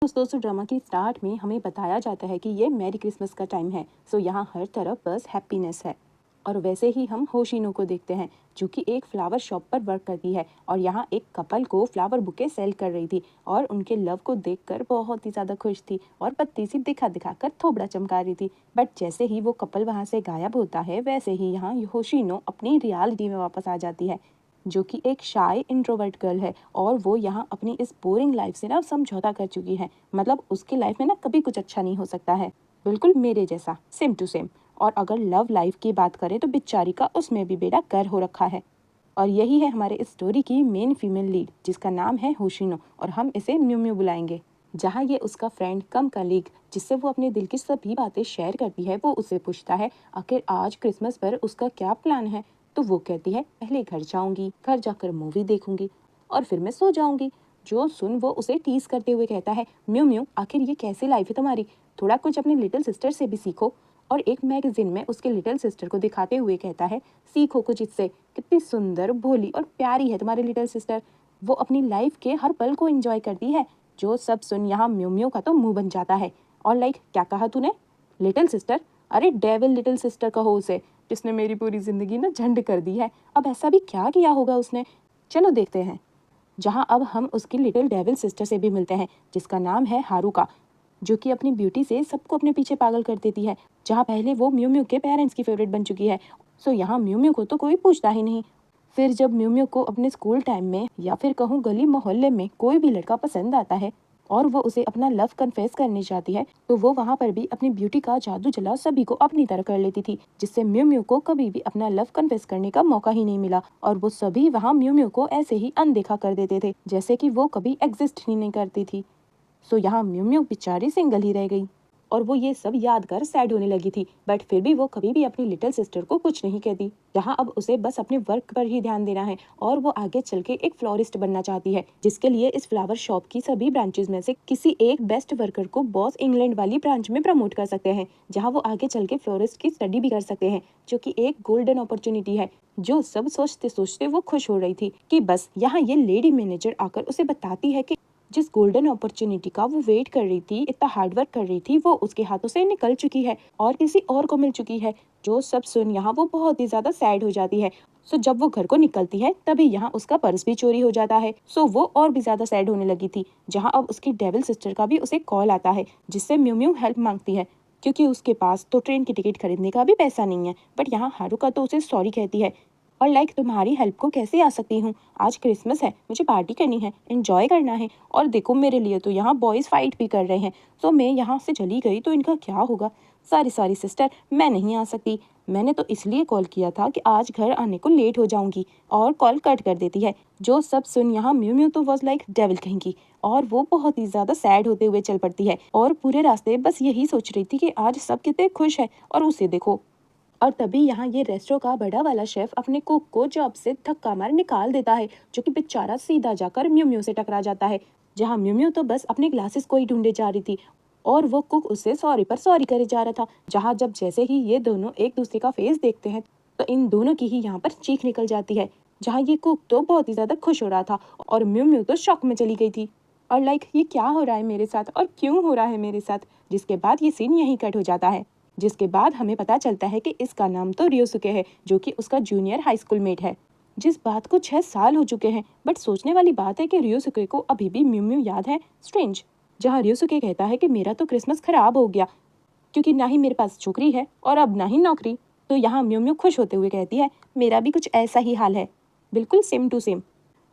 दोस्तों ड्रामा की स्टार्ट में हमें बताया जाता है कि ये मैरी क्रिसमस का टाइम है। यहाँ हर तरफ बस हैप्पीनेस है। और वैसे ही हम होशिनो को देखते हैं जो कि एक फ्लावर शॉप पर वर्क करती है और यहाँ एक कपल को फ्लावर बुके सेल कर रही थी और उनके लव को देखकर बहुत ही ज़्यादा खुश थी और पत्ती सी दिखा दिखा कर थोबड़ा चमका रही थी। बट जैसे ही वो कपल वहाँ से गायब होता है वैसे ही यहाँ होशिनो अपनी रियलिटी में वापस आ जाती है जो कि एक शाय इंट्रोवर्ट गर्ल है और वो यहाँ अपनी इस बोरिंग लाइफ से ना समझौता कर चुकी है। मतलब उसकी लाइफ में ना कभी कुछ अच्छा नहीं हो सकता है, बिल्कुल मेरे जैसा सेम टू सेम। और अगर लव लाइफ की बात करें तो बेचारी का उसमें भी बेड़ा कर हो रखा है। और यही है हमारे इस स्टोरी की मेन फीमेल लीड जिसका नाम है होशिनो और हम इसे म्यू म्यू बुलाएंगे। जहाँ ये उसका फ्रेंड कम कलीग जिससे वो अपने दिल की सभी बातें शेयर करती है वो उसे पूछता है आखिर आज क्रिसमस पर उसका क्या प्लान है। तो वो कहती है पहले घर जाऊंगी, घर जाकर मूवी देखूंगी और फिर मैं सो जाऊंगी। जो सुन वो उसे टीज करते हुए कहता है म्यू म्यू आखिर ये कैसी लाइफ है तुम्हारी, थोड़ा कुछ अपनी लिटिल सिस्टर से भी सीखो। और एक मैगजीन में उसके लिटिल सिस्टर को दिखाते हुए कहता है सीखो कुछ इससे, कितनी सुंदर भोली और प्यारी है तुम्हारी लिटिल सिस्टर, वो अपनी लाइफ के हर पल को एंजॉय करती है। जो सब सुन यहाँ म्यू म्यू का तो मुंह बन जाता है और लाइक क्या कहा तूने, लिटिल सिस्टर, अरे डेविल लिटिल सिस्टर कहो उसे, जिसने मेरी पूरी जिंदगी ना झंड कर दी है। अब ऐसा भी क्या किया होगा उसने, चलो देखते हैं। जहां अब हम उसकी लिटिल डेविल सिस्टर से भी मिलते हैं जिसका नाम है हारुका जो कि अपनी ब्यूटी से सबको अपने पीछे पागल कर देती है। जहां पहले वो म्यू म्यू के पेरेंट्स की फेवरेट बन चुकी है यहाँ म्यू म्यू को तो कोई पूछता ही नहीं। फिर जब म्यू म्यू को अपने स्कूल टाइम में या फिर कहूँ गली मोहल्ले में कोई भी लड़का पसंद आता है और वो उसे अपना लव कन्फेस करने चाहती है तो वो वहाँ पर भी अपनी ब्यूटी का जादू चला सभी को अपनी तरह कर लेती थी जिससे म्यू म्यू को कभी भी अपना लव कन्फेस करने का मौका ही नहीं मिला और वो सभी वहाँ म्यू म्यू को ऐसे ही अनदेखा कर देते थे जैसे कि वो कभी एग्जिस्ट ही नहीं करती थी। यहाँ म्यू म्यू बेचारी सिंगल ही रह गई और वो ये सब याद कर सैड होने लगी थी। बट फिर भी वो कभी भी अपनी लिटिल सिस्टर को कुछ नहीं कहती। यहाँ अब उसे बस अपने वर्क पर ही ध्यान देना है और वो आगे चल के एक फ्लोरिस्ट बनना चाहती है जिसके लिए इस फ्लावर शॉप की सभी ब्रांचेस में से किसी एक बेस्ट वर्कर को बॉस इंग्लैंड वाली ब्रांच में प्रमोट कर सकते हैं जहाँ वो आगे चल के फ्लोरिस्ट की स्टडी भी कर सकते हैं जो कि एक गोल्डन अपॉर्चुनिटी है। जो सब सोचते सोचते वो खुश हो रही थी कि बस यहाँ ये लेडी मैनेजर आकर उसे बताती है कि जिस गोल्डन अपॉर्चुनिटी का वो वेट कर रही थी, इतना हार्डवर्क कर रही थी, वो उसके हाथों से निकल चुकी है और किसी और को मिल चुकी है। जो सब सुन यहाँ वो बहुत ही ज्यादा सैड हो जाती है। जब वो घर को निकलती है तभी यहाँ उसका पर्स भी चोरी हो जाता है। वो और भी ज्यादा सैड होने लगी थी। जहाँ अब उसकी डेविल सिस्टर का भी उसे कॉल आता है जिससे म्यू म्यू हेल्प मांगती है क्योंकि उसके पास तो ट्रेन की टिकट खरीदने का भी पैसा नहीं है। बट यहाँ हारुका तो उसे सॉरी कहती है और लाइक तुम्हारी हेल्प को कैसे आ सकती हूँ, आज क्रिसमस है, मुझे पार्टी करनी है, एंजॉय करना है और देखो मेरे लिए तो यहाँ बॉयज फाइट भी कर रहे हैं। मैं यहाँ से चली गई तो इनका क्या होगा। सारी सिस्टर मैं नहीं आ सकती, मैंने तो इसलिए कॉल किया था कि आज घर आने को लेट हो जाऊंगी और कॉल कट कर देती है। जो सब सुन यहाँ म्यू म्यू तो वॉज लाइक डेविल कहेंगी और वो बहुत ही ज्यादा सैड होते हुए चल पड़ती है और पूरे रास्ते बस यही सोच रही थी कि आज सब कितने खुश है और उसे देखो। और तभी यहाँ ये रेस्टों का बड़ा वाला शेफ अपने कुक को जॉब से धक्का मार निकाल देता है जो कि बेचारा सीधा जाकर म्यू म्यू से टकरा जाता है। जहाँ म्यू म्यू तो बस अपने ग्लासेस को ही ढूंढे जा रही थी और वो कुक उससे सॉरी पर सॉरी करे जा रहा था। जहाँ जब जैसे ही ये दोनों एक दूसरे का फेस देखते हैं तो इन दोनों की ही यहाँ पर चीख निकल जाती है। जहाँ ये कुक तो बहुत ही ज्यादा खुश हो रहा था और म्यू म्यू तो शॉक में चली गई थी और लाइक ये क्या हो रहा है मेरे साथ और क्यों हो रहा है मेरे साथ। जिसके बाद ये सीन यहीं कट हो जाता है जिसके बाद हमें पता चलता है कि इसका नाम तो रियोसुके है जो कि उसका जूनियर हाई स्कूल मेट है। जिस बात को 6 साल हो चुके हैं बट सोचने वाली बात है कि रियोसुके को अभी भी म्यू म्यू याद है। स्ट्रेंज। जहाँ रियोसुके कहता है कि मेरा तो क्रिसमस खराब हो गया क्योंकि ना ही मेरे पास छोकरी है और अब ना ही नौकरी। तो यहाँ म्यू म्यू खुश होते हुए कहती है मेरा भी कुछ ऐसा ही हाल है, बिल्कुल सेम टू सेम।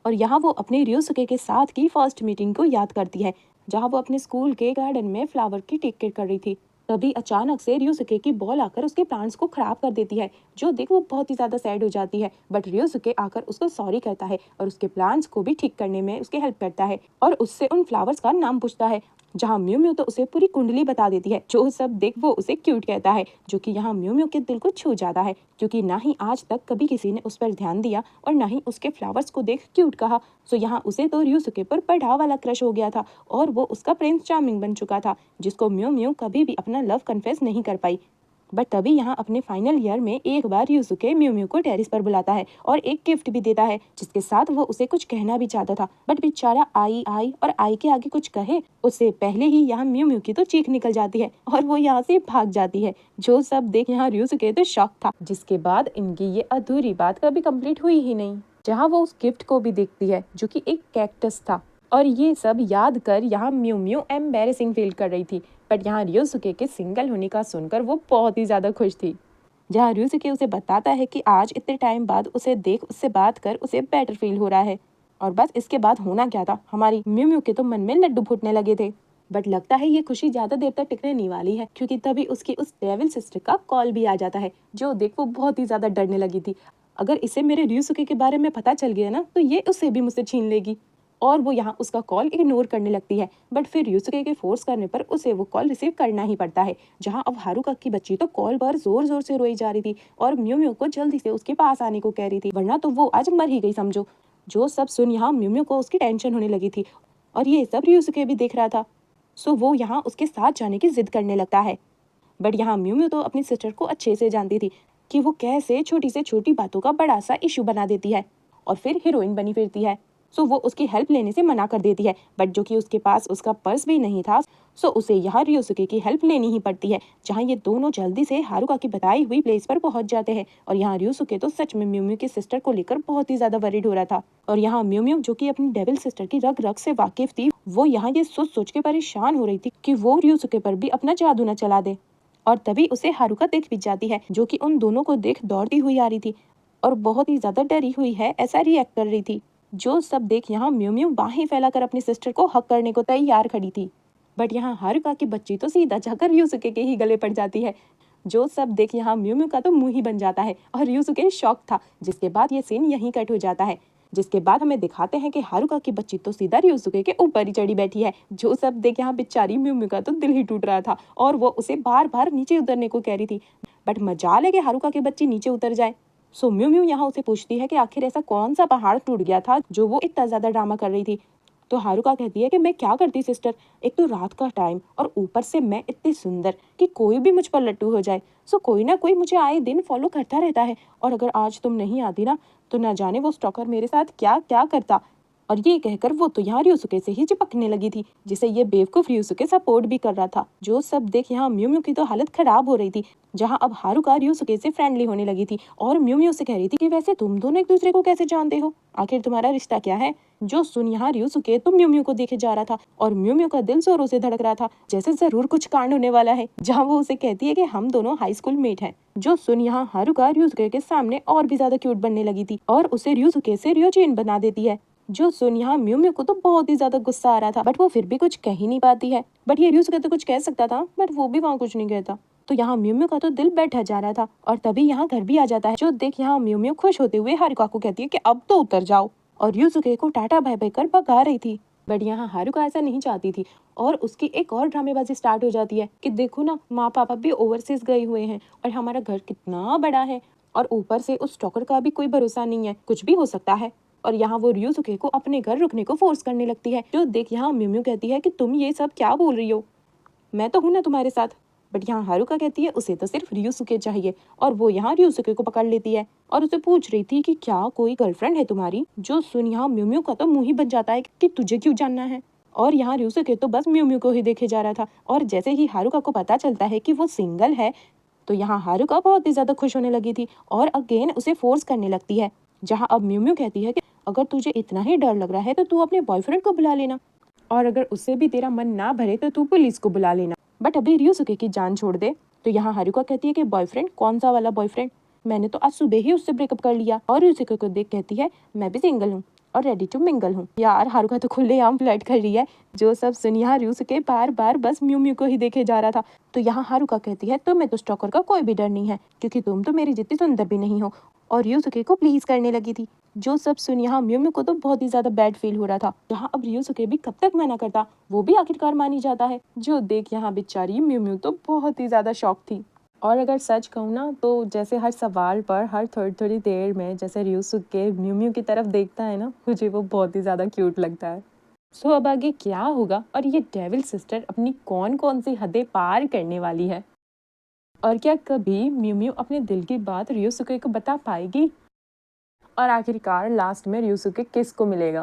और यहाँ वो अपने रियोसुके के साथ की फर्स्ट मीटिंग को याद करती है जहाँ वो अपने स्कूल के गार्डन में फ्लावर की टिकट कर रही थी। तभी अचानक से रियोसुके की बॉल आकर उसके प्लांट्स को खराब कर देती है जो देख वो बहुत ही ज्यादा सैड हो जाती है। बट रियोसुके आकर उसको सॉरी कहता है और उसके प्लांट्स को भी ठीक करने में उसकी हेल्प करता है और उससे उन फ्लावर्स का नाम पूछता है। जहाँ म्यू म्यू तो उसे पूरी कुंडली बता देती है जो सब देख वो उसे क्यूट कहता है जो कि यहाँ म्यू म्यू के दिल को छू जाता है क्योंकि ना ही आज तक कभी किसी ने उस पर ध्यान दिया और ना ही उसके फ्लावर्स को देख क्यूट कहा। यहाँ उसे तो रियोसुके पर बड़ा वाला क्रश हो गया था और वो उसका प्रिंस चार्मिंग बन चुका था जिसको म्यू म्यू कभी भी अपना लव कन्फेस नहीं कर पाई। बट तभी यहाँ अपने फाइनल ईयर में एक बार यूसुके म्यू म्यू को टेरिस पर बुलाता है और एक गिफ्ट भी देता है, जिसके साथ वो उसे कुछ कहना भी चाहता था। बट बेचारा आई आई और आई के आगे कुछ कहे उससे पहले ही यहाँ म्यू म्यू की तो चीख निकल जाती है और वो यहाँ से भाग जाती है। जो सब देख यहाँ यूसुके तो शॉक था, जिसके बाद इनकी ये अधूरी बात कभी कंप्लीट हुई ही नहीं, जहाँ वो उस गिफ्ट को भी देखती है जो कि एक कैक्टस था। और ये सब याद कर यहाँ म्यू म्यू एम्बेरसिंग फील कर रही थी। बट यहाँ ryusuke के सिंगल होने का सुनकर वो बहुत ही ज्यादा खुश थी। जहाँ ryusuke उसे बताता है कि आज इतने टाइम बाद उसे देख उससे बात कर उसे बेटर फील हो रहा है। और बस इसके बाद होना क्या था, हमारी म्यू म्यू के तो मन में लड्डू फूटने लगे थे। बट लगता है ये खुशी ज्यादा देर तक टिकने नहीं वाली है, क्योंकि तभी उसकी उस डेविल सिस्टर का कॉल भी आ जाता है, जो देख वो बहुत ही ज्यादा डरने लगी थी। अगर इसे मेरे ryusuke के बारे में पता चल गया ना तो ये उसे भी मुझसे छीन लेगी। और वो यहाँ उसका कॉल इग्नोर करने लगती है। बट फिर यूसुके के फोर्स करने पर उसे वो कॉल रिसीव करना ही पड़ता है। जहाँ अब हारुका की बच्ची तो कॉल पर जोर जोर से रोई जा रही थी और म्यू म्यू को जल्दी से उसके पास आने को कह रही थी, वरना तो वो आज मर ही गई समझो। जो सब सुन यहाँ म्यू म्यू को उसकी टेंशन होने लगी थी और ये सब यूसुके भी देख रहा था। सो वो यहाँ उसके साथ जाने की जिद करने लगता है। बट यहाँ म्यू म्यू तो अपनी सिस्टर को अच्छे से जानती थी कि वो कैसे छोटी से छोटी बातों का बड़ा सा इशू बना देती है और फिर हीरोइन बनी फिरती है। सो वो उसकी हेल्प लेने से मना कर देती है। बट जो कि उसके पास उसका पर्स भी नहीं था, सो उसे यहाँ ryusuke की हेल्प लेनी ही पड़ती है। जहाँ ये दोनों जल्दी से हारुका की बताई हुई प्लेस पर पहुंच जाते हैं और यहाँ ryusuke तो सच में म्यू म्यू की सिस्टर को लेकर बहुत ही ज्यादा वरीड हो रहा था। और यहाँ म्यू म्यू जो कि अपनी डेविल सिस्टर की रग रग से वाकिफ थी, वो यहाँ ये सोच सोच के परेशान हो रही थी कि वो ryusuke पर भी अपना जादू न चला दे। और तभी उसे हारुका देख भी जाती है, जो कि उन दोनों को देख दौड़ती हुई आ रही थी और बहुत ही ज्यादा डरी हुई है ऐसा रिएक्ट कर रही थी। जो सब देख यहाँ म्यू म्यू बाहें फैलाकर अपनी सिस्टर को हक करने को तैयार खड़ी थी। बट यहाँ हारुका की बच्ची तो सीधा जाकर यूसुके के ही गले पड़ जाती है। जो सब देख यहाँ म्यू म्यू का तो मुंह ही बन जाता है और यूसुके शॉक था। जिसके बाद ये सीन यहीं कट हो जाता है, जिसके बाद हमें दिखाते हैं कि हारुका की बच्ची तो सीधा यूसुके के ऊपर ही चढ़ी बैठी है। जो सब देख यहाँ बेचारी म्यू म्यू का तो दिल ही टूट रहा था और वो उसे बार बार नीचे उतरने को कह रही थी। बट मजाल है कि हारुका की बच्ची नीचे उतर जाए। सो म्यू म्यू यहाँ उसे पूछती है कि आखिर ऐसा कौन सा पहाड़ टूट गया था जो वो इतना ज्यादा ड्रामा कर रही थी। तो हारुका कहती है कि मैं क्या करती सिस्टर, एक तो रात का टाइम और ऊपर से मैं इतनी सुंदर कि कोई भी मुझ पर लट्टू हो जाए। सो कोई ना कोई मुझे आए दिन फॉलो करता रहता है और अगर आज तुम नहीं आती ना तो ना जाने वो स्टॉकर मेरे साथ क्या क्या करता। और ये कहकर वो तो यहाँ ryusuke से ही चिपकने लगी थी, जिसे ये बेवकूफ ryusuke सपोर्ट भी कर रहा था। जो सब देख यहाँ म्यू म्यू की तो हालत खराब हो रही थी। जहाँ अब हारुका ryusuke से फ्रेंडली होने लगी थी और म्यू म्यू से कह रही थी कि वैसे तुम दोनों एक दूसरे को कैसे जानते हो, आखिर तुम्हारा रिश्ता क्या है। जो सुन यहाँ ryusuke तो म्यू म्यू को देखे जा रहा था और म्यू म्यू का दिल जोरों से धड़क रहा था, जैसे जरूर कुछ कांड होने वाला है। जहाँ वो उसे कहती है कि हम दोनों हाई स्कूल मेट हैं। जो सुन यहाँ हारुका ryusuke के सामने और भी ज्यादा क्यूट बनने लगी थी और उसे ryusuke से रियोचेन बना देती है। जो सुन यहाँ म्यू म्यू को तो बहुत ही ज्यादा गुस्सा आ रहा था, बट वो फिर भी कुछ कह ही नहीं पाती है। बट ये ryusuke तो कुछ कह सकता था, बट वो भी वहाँ कुछ नहीं कहता। तो यहाँ म्यू म्यू का तो दिल बैठा जा रहा था और तभी यहाँ घर भी आ जाता है। जो देख यहाँ म्यू म्यू खुश होते हुए हारुका को कहती है कि अब तो उतर जाओ और ryusuke को टाटा बाय बाय कर भगा रही थी। बट यहाँ हारुका ऐसा नहीं चाहती थी और उसकी एक और ड्रामेबाजी स्टार्ट हो जाती है कि देखो ना, माँ पापा भी ओवरसीज गए हुए हैं और हमारा घर कितना बड़ा है और ऊपर से उस स्टॉकर का भी कोई भरोसा नहीं है, कुछ भी हो सकता है। और यहाँ वो ryusuke को अपने घर रुकने को फोर्स करने लगती है। जो देख यहाँ म्यू म्यू कहती है कि तुम ये सब क्या बोल रही हो, मैं तो हूं ना तुम्हारे साथ। बट यहाँ हारुका कहती है उसे तो सिर्फ ryusuke चाहिए और वो यहाँ ryusuke को पकड़ लेती है और उसे पूछ रही थी कि क्या कोई गर्लफ्रेंड है तुम्हारी। जो सुन यहाँ म्यू म्यू का तो मुंह ही बन जाता है कि तुझे क्यों जानना है। और यहाँ ryusuke तो बस म्यू म्यू को ही देखे जा रहा था और जैसे ही हारुका को पता चलता है कि वो सिंगल है तो यहाँ हारुका बहुत ही ज्यादा खुश होने लगी थी और अगेन उसे फोर्स करने लगती है। जहाँ अब म्यू म्यू कहती है कि अगर तुझे इतना ही डर लग रहा है तो तू अपने बॉयफ्रेंड को बुला लेना और अगर उससे भी तेरा मन ना भरे तो तू पुलिस को बुला लेना, बट अभी ryusuke की जान छोड़ दे। तो यहाँ हारुका कहती है कि बॉयफ्रेंड, कौन सा वाला बॉयफ्रेंड, मैंने तो आज सुबह ही उससे ब्रेकअप कर लिया। और ryusuke को देख कहती है मैं भी सिंगल हूँ और रेडी टू मिंगल हूँ। यार हारुका तो खुलेआम फ्लर्ट कर रही है। जो सब सुन यहाँ ryusuke बार बार बस म्यू म्यू को ही देखे जा रहा था। तो यहाँ हारुका कहती है तुम्हें तो स्टॉकर का कोई भी डर नहीं है क्योंकि तुम तो मेरी जितनी सुंदर भी नहीं हो और ryusuke को प्लीज करने लगी थी। जो सब सुन यहाँ म्यू म्यू को तो बहुत ही ज्यादा बैड फील हो रहा था। जहाँ अब ryusuke भी कब तक मना करता, वो भी आखिरकार मानी जाता है। जो देख यहाँ बेचारी म्यू म्यू तो बहुत ही ज्यादा शॉक थी। और अगर सच कहूँ ना तो जैसे हर सवाल पर हर थोड़ी थोड़ी देर में जैसे ryusuke म्यू म्यू की तरफ देखता है ना, मुझे वो बहुत ही ज्यादा क्यूट लगता है। सो अब आगे क्या होगा और ये डेविल सिस्टर अपनी कौन कौन सी हदें पार करने वाली है, और क्या कभी म्यू म्यू अपने दिल की बात रियोसुके को बता पाएगी? और आखिरकार लास्ट में रियोसुके किसको मिलेगा?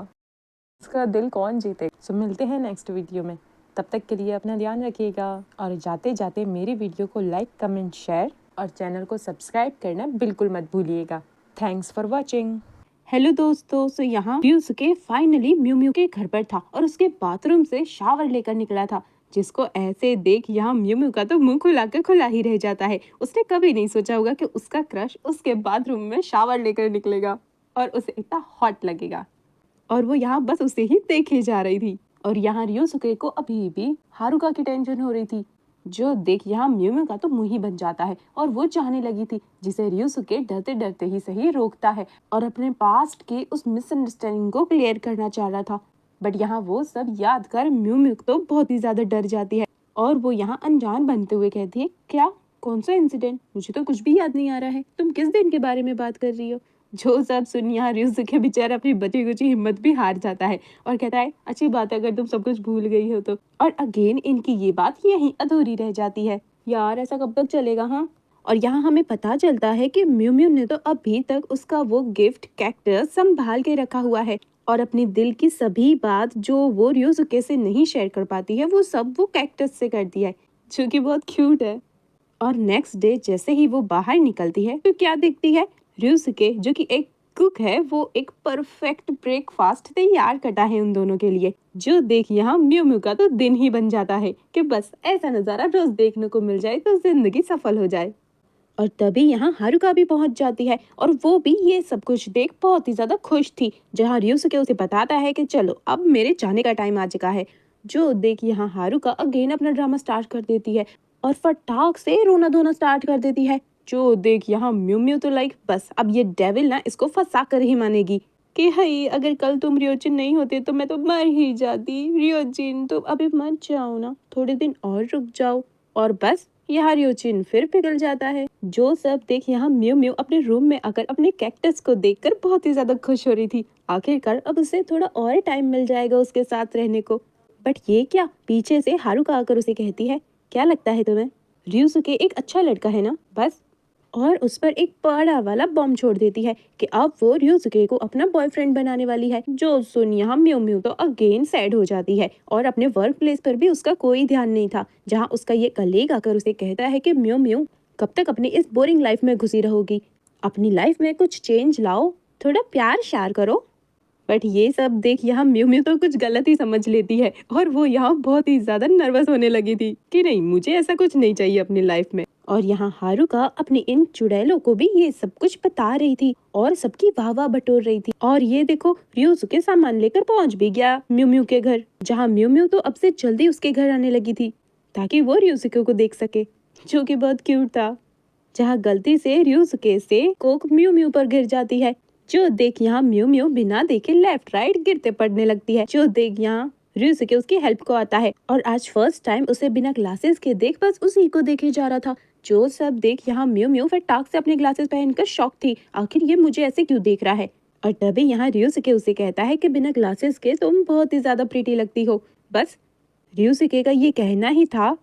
उसका दिल कौन जीतेगा? सो मिलते हैं नेक्स्ट वीडियो में। तब तक के लिए अपना ध्यान रखिएगा और जाते जाते मेरी वीडियो को लाइक, कमेंट, शेयर और चैनल को सब्सक्राइब करना बिल्कुल मत भूलिएगा। Thanks for watching. हेलो दोस्तों, सो यहाँ रियोसुके फाइनली म्यू म्यू के घर पर था और उसके बाथरूम से शावर लेकर निकला था, जिसको ऐसे देख यहाँ म्यू म्यू का तो मुंह खुला के खुला ही रह जाता है। उसने कभी नहीं सोचा होगा कि उसका क्रश उसके बाथरूम में शावर लेकर निकलेगा और उसे इतना हॉट लगेगा, और वो यहाँ बस उसे ही देखे जा रही थी। और यहाँ रियोसुके को अभी भी हारुका की टेंशन हो रही थी, जो देख यहाँ म्यू म्यू का तो मुंह ही बन जाता है और वो चाहने लगी थी, जिसे रियोसुके डरते डरते ही सही रोकता है और अपने पास्ट की उस मिसअंडरस्टैंडिंग को क्लियर करना चाह रहा था। बट यहाँ वो सब याद कर म्यू म्यू तो बहुत ही ज्यादा डर जाती है और वो यहाँ अनजान बनते हुए कहती है, क्या? कौन सा इंसिडेंट? मुझे तो कुछ भी याद नहीं आ रहा है। तुम किस दिन के बारे में बात कर रही हो? जो सब सुन यहाँ रियोसुके बेचारा अपनी बची कुची हिम्मत भी हार जाता है और कहता है, अच्छी बात है अगर तुम सब कुछ भूल गई हो तो। और अगेन इनकी ये बात यहीं अधूरी रह जाती है। यार ऐसा कब तक चलेगा? हाँ। और यहाँ हमें पता चलता है कि म्यू म्यू ने तो अभी तक उसका वो गिफ्ट कैक्टस संभाल के रखा हुआ है और अपनी दिल की सभी बात जो वो रियोसुके से नहीं शेयर कर पाती है, वो सब वो कैक्टस से करती है, जो कि बहुत क्यूट है। और नेक्स्ट डे जैसे ही वो बाहर निकलती है तो क्या देखती है? रियोसुके जो कि एक कुक है, वो एक परफेक्ट ब्रेकफास्ट तैयार करता है उन दोनों के लिए, जो देख यहाँ म्यू म्यू का तो दिन ही बन जाता है कि बस ऐसा नजारा रोज देखने को मिल जाए तो जिंदगी सफल हो जाए। और तभी यहाँ हारुका भी पहुंच जाती है और वो भी ये सब कुछ देख बहुत ही ज्यादा खुश थी, जहाँ रियोसुके उसे बताता है कि चलो अब मेरे जाने का टाइम आ चुका है। जो देख यहाँ हारुका अगेन अपना ड्रामा स्टार्ट कर देती है और फटाक से रोना धोना स्टार्ट कर देती है। जो देख यहाँ म्यू म्यू तो लाइक बस अब ये डेविल ना इसको फंसा कर ही मानेगी कि हई अगर कल तुम रियोजिन नहीं होते तो मैं तो मर ही जाती। रियोजिन तुम अभी मत जाओ ना, थोड़े दिन और रुक जाओ। और बस यहाँ रियोजिन फिर पिघल जाता है। जो सब देख यहाँ म्यू म्यू अपने रूम में आकर अपने कैक्टस को देखकर बहुत ही ज्यादा खुश हो रही थी। आखिरकार अब उसे थोड़ा और टाइम मिल जाएगा उसके साथ रहने को। बट ये क्या, पीछे से हारुका आकर उसे कहती है, क्या लगता है तुम्हें रियोसुके एक अच्छा लड़का है ना? बस। और उस पर एक बड़ा वाला बॉम्ब छोड़ देती है कि अब वो रियोसुके को अपना बॉयफ्रेंड बनाने वाली है। जो सुन यहाँ म्यू म्यू तो अगेन सैड हो जाती है और अपने वर्क प्लेस पर भी उसका कोई ध्यान नहीं था, जहाँ उसका ये कलीग आकर उसे कहता है कि म्यू म्यू कब तक अपनी इस बोरिंग लाइफ में घुसी रहोगी, अपनी लाइफ में कुछ चेंज लाओ, थोड़ा प्यार श्यार करो। बट ये सब देख यहाँ म्यू म्यू तो कुछ गलत ही समझ लेती है और वो यहाँ बहुत ही ज्यादा नर्वस होने लगी थी कि नहीं, मुझे ऐसा कुछ नहीं चाहिए अपनी लाइफ में। और यहाँ हारुका अपनी इन चुड़ैलों को भी ये सब कुछ बता रही थी और सबकी वाह वाह बटोर रही थी। और ये देखो रियोसुके सामान लेकर पहुंच भी गया म्यू म्यू के घर, जहाँ म्यू म्यू तो अब से जल्दी उसके घर आने लगी थी ताकि वो रियोसुके को देख सके, जो कि बहुत क्यूट था। जहाँ गलती से रियोसुके से कोक म्यू म्यू पर गिर जाती है। जो देख यहाँ म्यू म्यू बिना देखे लेफ्ट राइट गिरते पड़ने लगती है। जो देख यहाँ रियोसुके उसकी हेल्प को आता है और आज फर्स्ट टाइम उसे बिना ग्लासेस के देख बस उसी को देखे जा रहा था। जो सब देख यहाँ म्यू म्यू फटाक से अपने ग्लासेस पहनकर शॉक थी, आखिर ये मुझे ऐसे क्यों देख रहा है। और तभी यहाँ रियोसुके उसे कहता है कि बिना ग्लासेस के तुम बहुत ही ज्यादा प्रीटी लगती हो। बस रियोसुके का ये कहना ही था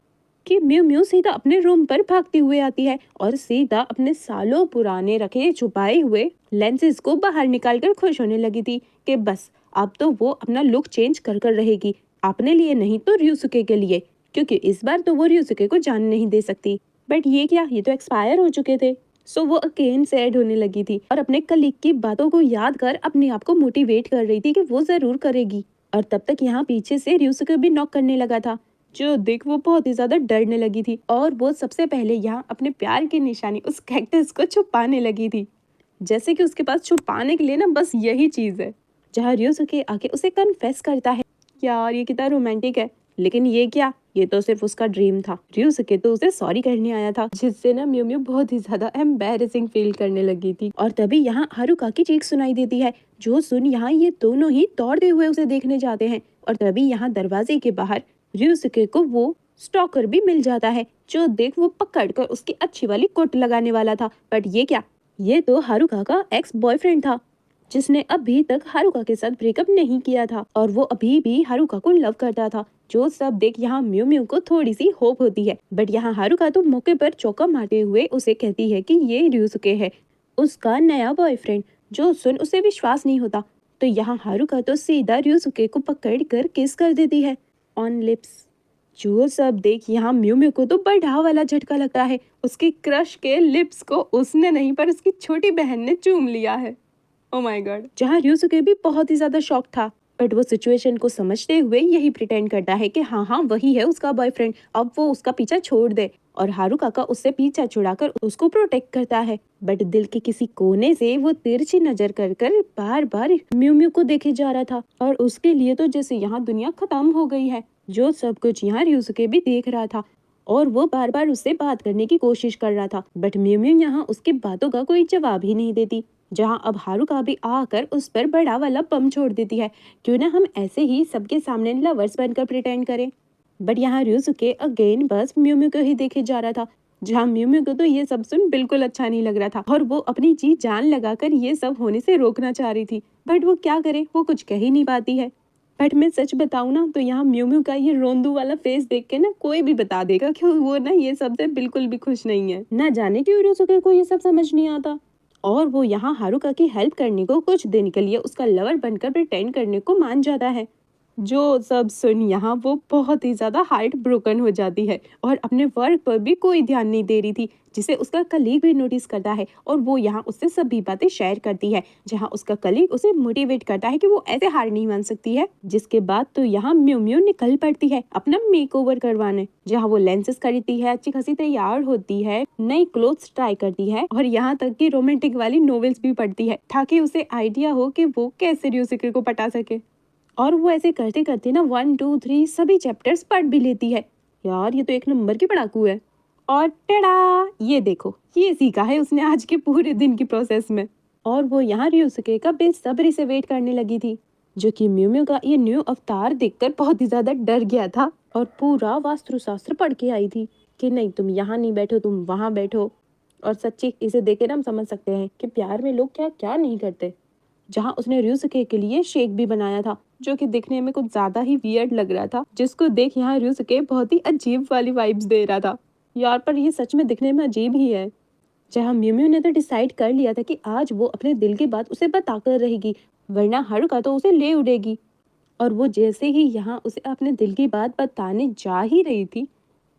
कि म्यू म्यू सीधा अपने रूम पर भागती हुए आती है और सीधा अपने सालों पुराने रखे छुपाए हुए लेंसेज को बाहर निकालकर खुश होने लगी थी कि बस अब तो वो अपना लुक चेंज कर कर रहेगी, अपने लिए नहीं तो रियोसुके के लिए, क्योंकि इस बार तो वो रियोसुके को जान नहीं दे सकती। बट ये क्या, ये तो एक्सपायर हो चुके थे। सो वो अगेन सैड होने लगी थी और अपने कलीग की बातों को याद कर अपने आप को मोटिवेट कर रही थी कि वो जरूर करेगी। और तब तक यहाँ पीछे से रियोसुके भी नॉक करने लगा था। जो देख वो बहुत ही ज्यादा डरने लगी थी और वो सबसे पहले यहाँ अपने प्यार की निशानी उस कैक्टस को छुपाने लगी थी, जैसे कि उसके पास छुपाने के लिए ना बस यही चीज है। जहाँ रियोसुके आके उसे कन्फेस करता है, यार ये कितना रोमांटिक है, लेकिन ये क्या, ये तो सिर्फ उसका ड्रीम था। रियोसुके तो उसे सॉरी कहने आया था, जिससे ना म्यू म्यू बहुत ही ज्यादा एम्बैरेसिंग फील करने लगी थी। और तभी यहाँ हारुका की चीख सुनाई देती है। जो सुन यहाँ ये दोनों ही दौड़ते हुए उसे देखने जाते हैं और तभी यहाँ दरवाजे के बाहर रियोसुके को वो स्टॉकर भी मिल जाता है। जो देख वो पकड़कर उसकी अच्छी वाली कोट लगाने वाला था। बट ये क्या, ये तो हारुका का एक्स बॉयफ्रेंड था। जिसने अभी तक हारुका के साथ ब्रेकअप नहीं किया था और वो अभी भी हारुका को लव करता था। जो सब देख यहाँ म्यू म्यू को थोड़ी सी होप होती है, बट यहाँ हारुका तो मौके पर चौका मारते हुए उसे कहती है कि ये ryusuke है, उसका नया बॉयफ्रेंड। जो सुन उसे विश्वास नहीं होता, तो यहाँ हारुका तो सीधा ryusuke को पकड़ कर किस कर देती है ऑन लिप्स। जो सब देख यहाँ म्यू म्यू को तो बड़ा वाला झटका लगता है। उसकी क्रश के लिप्स को उसने नहीं पर उसकी छोटी बहन ने चूम लिया है। Oh my God. जहाँ ryusuke भी बहुत ही ज्यादा शॉक था, बट वो सिचुएशन को समझते हुए यही प्रिटेंड करता है कि हाँ हाँ वही है उसका बॉयफ्रेंड, अब वो उसका पीछा छोड़ दे। और हारुका का उससे पीछा छुड़ाकर उसको प्रोटेक्ट करता है, बट दिल के किसी कोने से वो तिरछी नजर कर कर बार बार म्यू म्यू को देखे जा रहा था और उसके लिए तो जैसे यहाँ दुनिया खत्म हो गई है। जो सब कुछ यहाँ ryusuke भी देख रहा था और वो बार बार उससे बात करने की कोशिश कर रहा था, बट म्यू म्यू यहाँ उसकी बातों का कोई जवाब ही नहीं देती। जहां अब हारुका भी आकर उस पर बड़ा वाला बम छोड़ देती है। क्यों ना हम ऐसे ही सबके सामने लवर्स बनकर प्रिटेंड करें। बट यहाँ ryusuke अगेन बस म्यू म्यू को ही देखे जा रहा था। जहाँ म्यू म्यू को तो ये सब सुन बिल्कुल अच्छा नहीं लग रहा था और वो अपनी जी जान लगाकर ये सब होने से रोकना चाह रही थी, बट वो क्या करे, वो कुछ कह ही नहीं पाती है। बट मैं सच बताऊं ना तो यहाँ म्यू म्यू का ये रोंदू वाला फेस देख के ना कोई भी बता देगा कि वो ना ये सब से बिल्कुल भी खुश नहीं है। ना जाने क्यों ryusuke को ये सब समझ नहीं आता और वो यहाँ हारुका की हेल्प करने को कुछ दिन के लिए उसका लवर बनकर प्रिटेंड करने को मान जाता है। जो सब सुन यहाँ वो बहुत ही ज्यादा हार्ट ब्रोकन हो जाती है और अपने वर्क पर भी कोई ध्यान नहीं दे रही थी, जिसे उसका कलीग भी नोटिस करता है और वो यहाँ उससे सभी बातें शेयर करती है। जहाँ उसका कलीग उसे मोटिवेट करता है कि वो ऐसे हार नहीं मान सकती है। जिसके बाद तो यहाँ म्यू म्यू निकल पड़ती है अपना मेकओवर करवाने, जहाँ वो लेंसेज खरीदती है, अच्छी खासी तैयार होती है, नई क्लोथ्स ट्राई करती है और यहाँ तक कि रोमांटिक वाली नॉवेल्स भी पढ़ती है ताकि उसे आइडिया हो कि वो कैसे ryusuke को पटा सके। और वो ऐसे करते करते ना 1 2 3 सभी चैप्टर्स पढ़ भी लेती है। यार ये तो एक नंबर की पढ़ाकू है। और टड़ा, ये देखो ये सीखा है उसने आज के पूरे दिन की प्रोसेस में। और वो यहाँ ryusuke का बेसब्री से वेट करने लगी थी, जो कि म्यू म्यू का ये न्यू अवतार देखकर बहुत ही ज्यादा डर गया था और पूरा वास्तुशास्त्र पढ़ के आई थी कि नहीं तुम यहाँ नहीं बैठो, तुम वहाँ बैठो। और सच्ची इसे देख कर हम समझ सकते हैं कि प्यार में लोग क्या क्या नहीं करते। जहाँ उसने ryusuke के लिए शेक भी बनाया था, जो कि दिखने में कुछ ज्यादा ही वियर्ड लग रहा था, जिसको देख यहाँ ryusuke बहुत ही अजीब वाली वाइब्स दे रहा था। यार पर ये सच में दिखने में अजीब ही है। जहाँ म्यू म्यू ने तो डिसाइड कर लिया था कि आज वो अपने दिल की बात उसे बताकर रहेगी, वरना हारुका तो उसे ले उड़ेगी। और वो जैसे ही यहाँ उसे अपने दिल की बात बताने जा ही रही थी,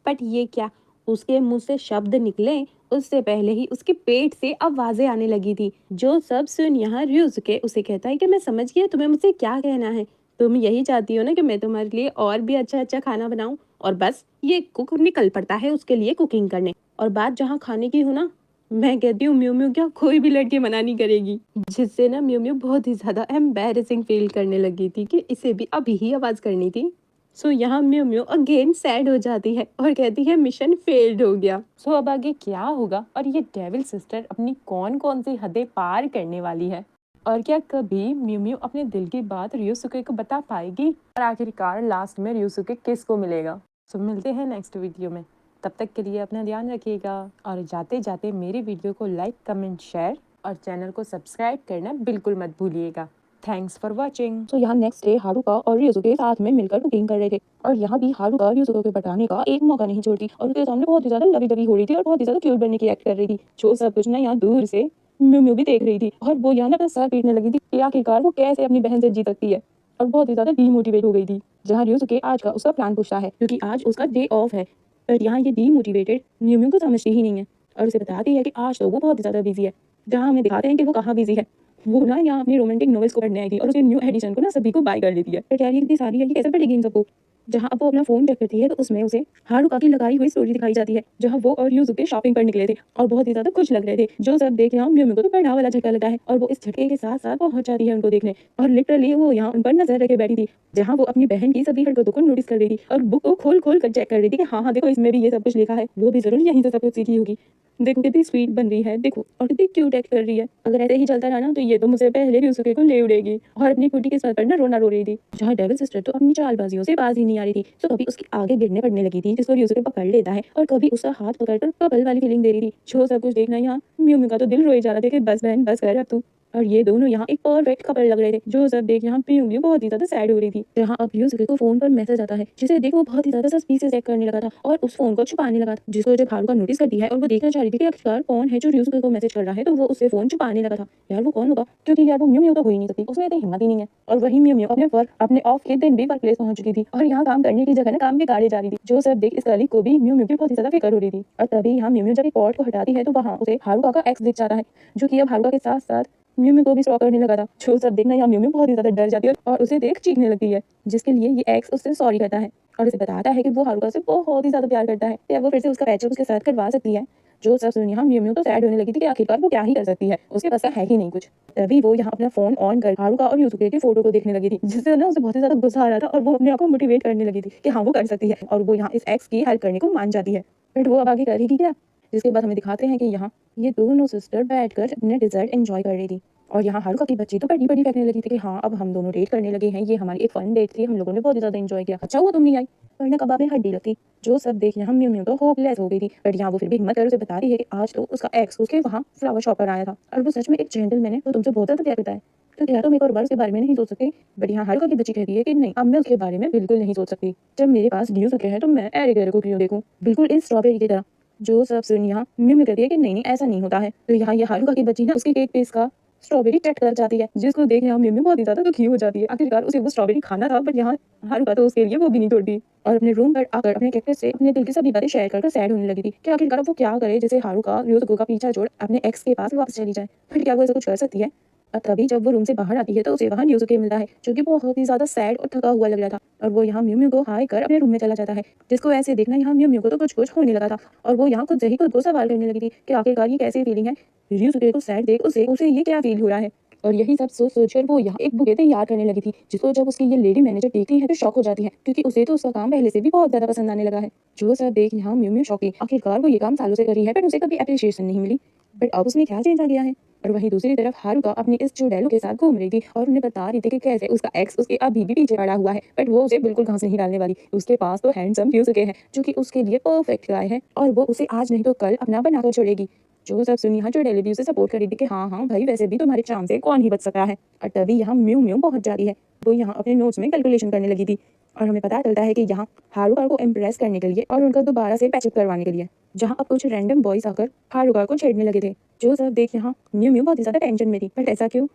बट ये क्या, उसके मुंह से शब्द निकले उससे पहले ही उसके पेट से आवाजें आने लगी थी। जो सब सुन यहाँ ryusuke उसे कहता है कि मैं समझ गया तुम्हें मुझसे क्या कहना है, तुम यही चाहती हो ना कि मैं तुम्हारे लिए और भी अच्छा अच्छा खाना बनाऊं। और बस ये कुक निकल पड़ता है उसके लिए कुकिंग करने। और बात जहाँ खाने की हो ना, मैं कहती हूँ म्यू म्यू क्या कोई भी लड़की मना नहीं करेगी, जिससे ना म्यू म्यू बहुत ही ज्यादा एम्बैरेसिंग फील करने लगी थी कि इसे भी अभी ही आवाज करनी थी। सो यहाँ म्यू म्यू अगेन सैड हो जाती है और कहती है मिशन फेल्ड हो गया। सो अब आगे क्या होगा और ये डेविल सिस्टर अपनी कौन कौन सी हदें पार करने वाली है, और क्या कभी म्यू म्यू अपने दिल की बात ryusuke को बता पाएगी, और आखिरकार लास्ट में ryusuke किसको मिलेगा। सो मिलते हैं नेक्स्ट वीडियो में, तब तक के लिए अपना ध्यान रखिएगा और जाते जाते मेरी वीडियो को लाइक कमेंट शेयर और चैनल को सब्सक्राइब करना बिल्कुल मत भूलिएगा। Thanks for watching. तो यहाँ नेक्स्ट डे हारुका और ryusuke साथ में मिलकर कुकिंग कर रहे थे और यहाँ भी हारुका ryusuke को पटाने का एक मौका नहीं छोड़ती और उसके सामने बहुत ही ज्यादा लवी डवी हो रही थी और बहुत ही ज्यादा क्यूट बनने की एक्ट कर रही थी। जो सब कुछ ना यहाँ दूर से म्यू म्यू भी देख रही थी और वो यहाँ ना अपना सर पीटने लगी थी कि आखिरकार वो कैसे अपनी बहन से जीत सकती है और बहुत ही ज्यादा डीमोटिवेट हो गई थी। जहाँ ryusuke आज का उसका प्लान पूछता है क्योंकि आज उसका डे ऑफ है, पर यहाँ ये डीमोटिवेटेड म्यू म्यू को समझती ही नहीं है और उसे बताती है कि आज तो वो बहुत ही ज्यादा बिजी है। जहाँ हमें दिखाते हैं कि वो कहाँ बिजी है, वो ना यहाँ अपनी रोमांटिक नॉवेल्स को पढ़ने आई थी और उसके न्यू एडिशन को ना सभी को बाय कर लेती है। यार ये इतनी सारी है, ये कैसे पढ़ेगी इन सबको। जहाँ अब वो अपना फोन चेक करती है तो उसमें उसे हारुका की लगाई हुई स्टोरी दिखाई जाती है, जहाँ वो और ryusuke शॉपिंग पर निकले थे और बहुत ही ज्यादा खुश लग रहे थे। जो सब देख यहाँ म्यू म्यू को तो बड़ा वाला झटका लगा है और वो इस झटके के साथ साथ पहुंच जाती है उनको देखने और लिटरली वो यहाँ उन पर नजर रखे बैठी थी, जहाँ वो अपनी बहन की सभी हरकतों को नोटिस कर रही थी और बुक को खोल खोल कर चेक कर रही थी कि हाँ हाँ देखो इसमें भी ये सब कुछ लिखा है, वो भी जरूर यहीं से सब कुछ सीखी होगी। देखो कितनी स्वीट बन रही है, देखो और कितनी क्यूट एक्ट कर रही है। अगर ऐसे ही चलता रहा ना तो ये तो मुझसे पहले ryusuke को ले उड़ेगी। और अपनी कुटी के सर पर ना रोना रो रही थी। जहाँ डेविल सिस्टर तो अपनी चालबाजियों से बाज ही नहीं आ रही थी, तो कभी उसके आगे गिरने पड़ने लगी थी जिसको ryusuke पकड़ लेता है और कभी उसका हाथ पकड़कर कपल वाली फीलिंग दे रही थी। जो सब कुछ देखना यहाँ म्यू म्यू का तो दिल रोए जा रहा था कि बस बहन बस कर अब तू। और ये दोनों यहाँ एक परफेक्ट कपल लग रहे थे। जो सब देख यहाँ प्यूम भी बहुत ही ज्यादा सैड हो रही थी। जहाँ अब यूसुके को फोन पर मैसेज आता है, जिसे देख वो बहुत ही ज्यादा सस्पिशियस चेक करने लगा था और उस फोन को छुपाने लगा था, जिसको जब हारुका नोटिस करती है और वो देखना चाह रही थी कि आखिरकार कौन है जो यूसुके को मैसेज कर रहा है, तो वो उससे फोन छुपाने लगा था। यार वो कौन होगा, क्योंकि यार वो म्यू म्यू तो हो ही नहीं सकती, उसमें इतनी हिम्मत ही नहीं है। और वही म्यू म्यू अपने ऑफ के दिन भी वर्क प्लेस पहुंच चुकी थी और यहाँ काम करने की जगह ना काम बिगाड़े जा रही थी। जो सब देख इस कलीग को भी म्यू म्यू की बहुत ही ज्यादा फिक्र हो रही थी। और तभी यहाँ म्यू म्यू जब एक पॉट को हटाती है तो वहाँ उसे हारुका का एक्स दिख जाता है, जो कि अब हारुका के साथ साथ म्यू म्यू को भी स्टॉक करने लगा था। जो सब देखना यहाँ म्यू म्यू बहुत ही ज्यादा डर जाती है और उसे देख चीखने लगती है, जिसके लिए ये एक्स उससे सॉरी कहता है और उसे बताता है कि वो हारुका से बहुत ही ज्यादा प्यार करता है, या वो फिर से उसका पैचअप उसके साथ करवा सकती है। जो सब सुन यहाँ म्यू म्यू तो सैड होने लगी थी कि आखिरकार वो क्या ही कर सकती है, उसके पास है ही नहीं कुछ। तभी वो यहाँ अपना फोन ऑन कर हारुका और यूसुके की फोटो को देखने लगी थी, जिससे ना उसे बहुत ही ज्यादा गुस्सा आ रहा था और वो अपने आप को मोटिवेट करने लगी थी कि हाँ वो कर सकती है और वो यहाँ इस एक्स की हेल्प करने को मान जाती है। बट वो अब आगे करेगी क्या, जिसके बाद हमें दिखाते हैं कि यहाँ ये दोनों सिस्टर बैठकर अपने डिजर्ट एंजॉय कर रही थी और यहाँ हारुका की बच्ची तो बड़ी बड़ी फेंकने लगी थी कि हाँ अब हम दोनों डेट करने लगे हैं, ये हमारी एक फन डेट थी, हम लोगों ने बहुत ज्यादा एंजॉय किया, अच्छा हुआ तुम नहीं आई, वरना कबाब में हड्डी लगती। जो सब देख यहाँ म्यू म्यू तो होपलेस हो गई थी, बट यहाँ वो फिर भी हिम्मत कर उसे बता रही है कि आज तो उसका एक्स उसके वहाँ फ्लावर शॉप पर आया था और वो सच में एक जेंटलमैन है, वो तुमसे बहुत ज्यादा प्यार करता है, तो क्या तुम एक और बार उसके बारे में नहीं सोच सकती। बट यहाँ हारुका की बच्ची कहती है कि नहीं, अब मैं उसके बारे में बिल्कुल नहीं सोच सकती, जब मेरे पास न्यूज़ है तो मैं एरिक को क्यों देखूं, बिल्कुल इस स्ट्रॉबेरी की तरह। जो सब सुन यहाँ म्यू म्यू कहती है कि नहीं नहीं ऐसा नहीं होता है, तो यहाँ ये हारुका की बच्ची ना उसके केक पीस का स्ट्रॉबेरी चट कर जाती है, जिसको देख यहाँ म्यू म्यू बहुत ही ज्यादा दुखी हो जाती है। आखिरकार उसे वो स्ट्रॉबेरी खाना था, बट यहाँ हारुका तो उसके लिए वो भी नहीं तोड़ती और अपने रूम पर आकर अपने कैक्टस से अपने दिल की सभी बातें शेयर कर सैड होने लगी थी कि आखिरकार वो क्या करे, जैसे हारुका यूसुको का पीछा छोड़ अपने एक्स के पास वापस चली जाए, फिर क्या वो ऐसा कुछ कर सकती है। और तभी जब वो रूम से बाहर आती है तो उसे वहाँ यूसुके मिलता है, जो कि बहुत ही ज्यादा सैड और थका हुआ लग रहा था और वो यहाँ म्यू म्यू को हाय कर अपने रूम में चला जाता है, जिसको ऐसे देखना यहाँ म्यू म्यू को तो कुछ कुछ होने लगा था और वो यहाँ खुद से ही खुद को सवाल करने लगी थी कि आखिरकार ये कैसी फीलिंग है, यूसुके को सैड देख उसे उसे ये क्या फील हो रहा है। और यही सब सोच सोचकर वो यहाँ एक बुके तैयार करने लगी थी, जिसको जब उसकी ये लेडी मैनेजर देखती है तो शॉक हो जाती है, क्योंकि उसे तो उसका काम पहले से भी बहुत ज्यादा पसंद आने लगा है। जो सब देख यहाँ म्यू म्यू शॉकी, आखिरकार वो ये काम सालों से कर रही है बट उसे कभी अप्रिशिएशन नहीं मिली, बट अब उसमें क्या चेंज आ गया है। और वहीं दूसरी तरफ हारुका अपनी इस चुड़ैलों के साथ घूम रही थी और उन्हें बता रही थी कि कैसे उसका एक्स उसके अभी भी पीछे पड़ा हुआ है, बट वो उसे बिल्कुल घास नहीं डालने वाली, उसके पास तो हैंडसम यूसुके है जो कि उसके लिए परफेक्ट गाय है और वो उसे आज नहीं तो कल अपना बनाकर छोड़ेगी। जो सब सुनी यहाँ चुड़ैल भी उसे सपोर्ट कर रही थी कि हाँ हाँ भाई वैसे भी तुम्हारे चांद से कौन ही बच सकता है। और तभी यहाँ म्यू म्यू पहुंच जाती है, वो यहाँ अपने नोट्स में कैलकुलेशन करने लगी थी और हमें पता चलता है कि यहाँ हारुका को इम्प्रेस करने के लिए और उनका दोबारा से पैचअप करवाने के लिए जहाँ अब कुछ रैंडम बॉयज आकर हारुका को छेड़ने लगे थे। जो सब देख यहाँ म्यू म्यू बहुत ही ज्यादा टेंशन में थी, बट ऐसा क्यों,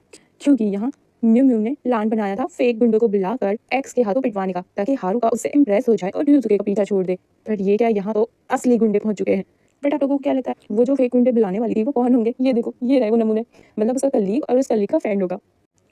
क्योंकि यहाँ म्यू म्यू ने प्लान बनाया था फेक गुंडों को बुलाकर एक्स के हाथों पिटवाने का, ताकि हारुका उससे इम्प्रेस हो जाए और यूसुके का पीछा छोड़ दे। बट ये क्या, यहाँ तो असली गुंडे पहुंच चुके हैं। बट आप लोगों को क्या लगता है वो जो फेक गुंडे बुलाने वाली थी वो कौन होंगे, ये देखो ये रहे वो नमूने, मतलब उसका कलीग और उस कलीग का फ्रेंड होगा।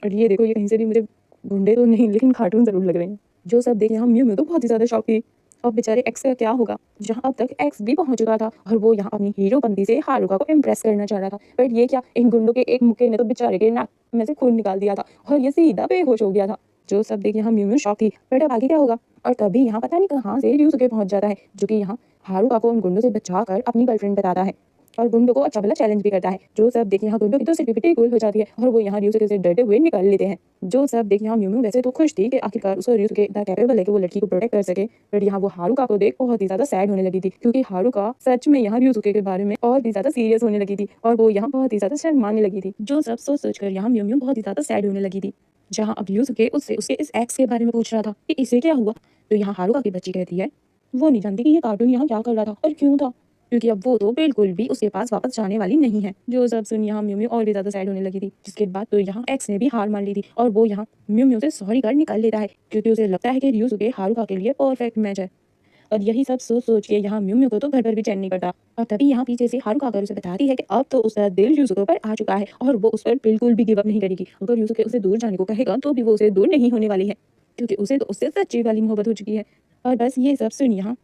और ये देखो ये कहीं से भी मुझे गुंडे तो नहीं लेकिन कार्टून जरूर लग रहे हैं। जो सब देखे यहाँ म्यू म्यू तो बहुत ही ज्यादा शौक थी, और बेचारे एक्स का क्या होगा, जहाँ अब तक एक्स भी पहुंच चुका था और वो यहाँ अपनी हीरो बंदी से हारुका को इम्प्रेस करना चाह रहा था। बट ये क्या, इन गुंडों के एक मुक्के ने तो बेचारे के नाक में से खून निकाल दिया था और ये सीधा बेहोश हो गया था। जो सब देख यहाँ म्यू म्यू शौक थी, बट अब आगे क्या होगा। और तभी यहाँ पता नहीं कहाँ से यूसुके पहुंच जाता है, जो कि यहाँ हारुका को उन गुंडों से बचाकर अपनी गर्लफ्रेंड बताता है और गुंडों को अच्छा भला चैलेंज भी करता है। जो सब देख यहाँ गुंडों की तो सिर्फ गोल हो जाती है और वो यहाँ यूसुके से डरते हुए निकल लेते हैं। जो सब देख यहाँ म्यू म्यू वैसे तो खुश थी कि आखिरकार उसका यूसुके इतना कैपेबल है कि वो लड़की को प्रोटेक्ट कर सके, बट यहाँ वो हारुका को देख बहुत ही ज्यादा सैड होने लगी थी, क्योंकि हारुका सच में यहाँ यूसुके के बारे में और भी ज्यादा सीरियस होने लगी थी और वो यहाँ बहुत ही ज्यादा शर्माने लगी थी। जो सब सोच सोच कर यहाँ म्यू म्यू बहुत ही ज्यादा सैड होने लगी थी, जहाँ अब यूसुके उससे उसके इस एक्स के बारे में पूछ रहा था कि इसे क्या हुआ। तो यहाँ हारुका की बच्ची कहती है वो नहीं जानती कि ये कार्टून यहाँ क्या कर रहा था और क्यों था, क्योंकि अब वो तो बिल्कुल भी उसके पास वापस जाने वाली नहीं है। जो सब सुन यहाँ म्यू म्यू और भी ज्यादा सैड होने लगी थी, जिसके बाद तो यहाँ एक्स ने भी हार मान ली थी और वो यहाँ म्यू म्यू से सॉरी कर निकाल लेता है, क्योंकि उसे लगता है कि यूसुके हारुका के लिए परफेक्ट मैच है। और यही सब सोच सोच के यहाँ म्यू म्यू को तो घर पर भी चैन नहीं करता। और तभी यहाँ पीछे से हारुका आकर उसे बताती है कि अब तो उसका दिल यूसुके पर आ चुका है और वो उस पर बिल्कुल भी गिव अप नहीं करेगी। अगर यूसुके उसे दूर जाने को कहेगा तो भी वो उसे दूर नहीं होने वाली है, क्योंकि उसे तो उससे सच्ची वाली मोहब्बत हो चुकी है। और बस ये सब सुन यहाँ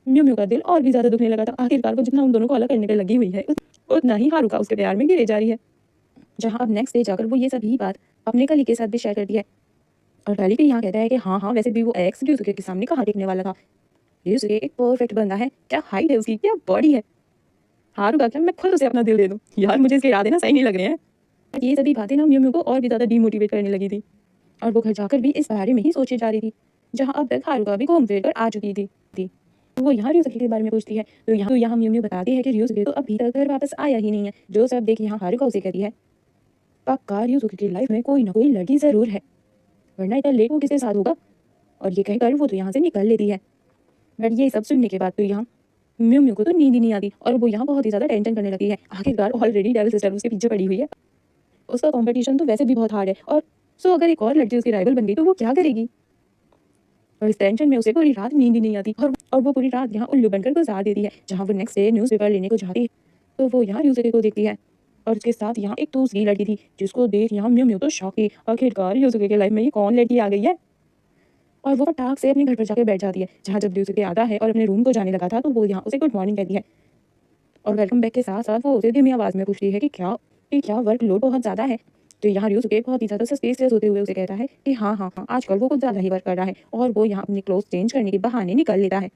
म्यू म्यू का दिल और भी ज्यादा दुखने लगा था। आखिरकार वो जितना उन दोनों को अलग करने पे लगी हुई है उतना ही हारुका उसके प्यार में गिरे जा रही है। जहाँ अब नेक्स्ट डे जाकर वो ये सभी बात अपने कलीग के साथ भी शेयर करती है और कलीग भी यहाँ कहता है कि हाँ हाँ वैसे भी वो एक्स यूसुके के सामने कहाँ टिकने वाला था, यूसुके एक परफेक्ट बंदा है, क्या हाइट है उसकी, क्या बॉडी है, हारुका क्या मैं खुद उसे अपना दिल दे दूँ। यार मुझे इसके इरादे ना सही नहीं लग रहे हैं। ये सभी बातें ना म्यू म्यू को और भी ज्यादा डीमोटिवेट करने लगी थी और वो घर जाकर भी इस बारे में ही सोचे जा रही थी, जहाँ अब तक हारुका भी घूम फिर कर आ चुकी थी। वो यहाँ ryusuke के बारे में पूछती है, तो यहाँ म्यू म्यू बताती है कि ryusuke तो अभी तक घर वापस आया ही नहीं है। जो सब देख यहाँ हारुका उसे कहती है पक्का यूसुके की लाइफ में कोई ना कोई लड़की जरूर है, वरना इतना लेट वो किसके साथ होगा। और ये कहकर वो तो यहाँ से निकल लेती है। बट ये सब सुनने के बाद तो यहाँ म्यू म्यू को तो नींद ही नहीं आती और वो यहाँ बहुत ही ज्यादा टेंशन करने लगी है। आखिरकार ऑलरेडी डेविल सिस्टर उसके पीछे पड़ी हुई है, उसका कंपटीशन तो वैसे भी बहुत हार्ड है, और सो अगर एक और लड़की उसकी राइवल बन गई तो वो क्या करेगी। और इस टेंशन में उसे पूरी रात नींद ही नहीं आती और वो पूरी रात यहाँ उल्लू बनकर गुजार देती है। जहाँ वो नेक्स्ट डे न्यूज़पेपर लेने को जाती है तो वो यहाँ यूसुके को देखती है और उसके साथ यहाँ एक दूसरी लड़की थी, जिसको देख यहाँ म्यू म्यू तो शॉक ही। आखिरकार यूसुके के लाइफ में ये कौन लड़की आ गई है। और वो फटाक से अपने घर पर जाकर बैठ जाती है। जहाँ जब यूसुके आता है और अपने रूम को जाने लगा था तो वो यहाँ उसे गुड मॉर्निंग कहती है और वेलकम बैक के साथ साथ वो उसे धीमी आवाज़ में पूछती है कि क्या वर्क लोड बहुत ज़्यादा है। तो यहाँ यूसुके बहुत ही ज़्यादा सस्पेंस होते हुए उसे कहता है कि हाँ, आजकल वो कुछ ज़्यादा ही वर्क कर रहा है, और वो यहाँ अपने क्लोथ चेंज करने के बहाने निकल लेता है।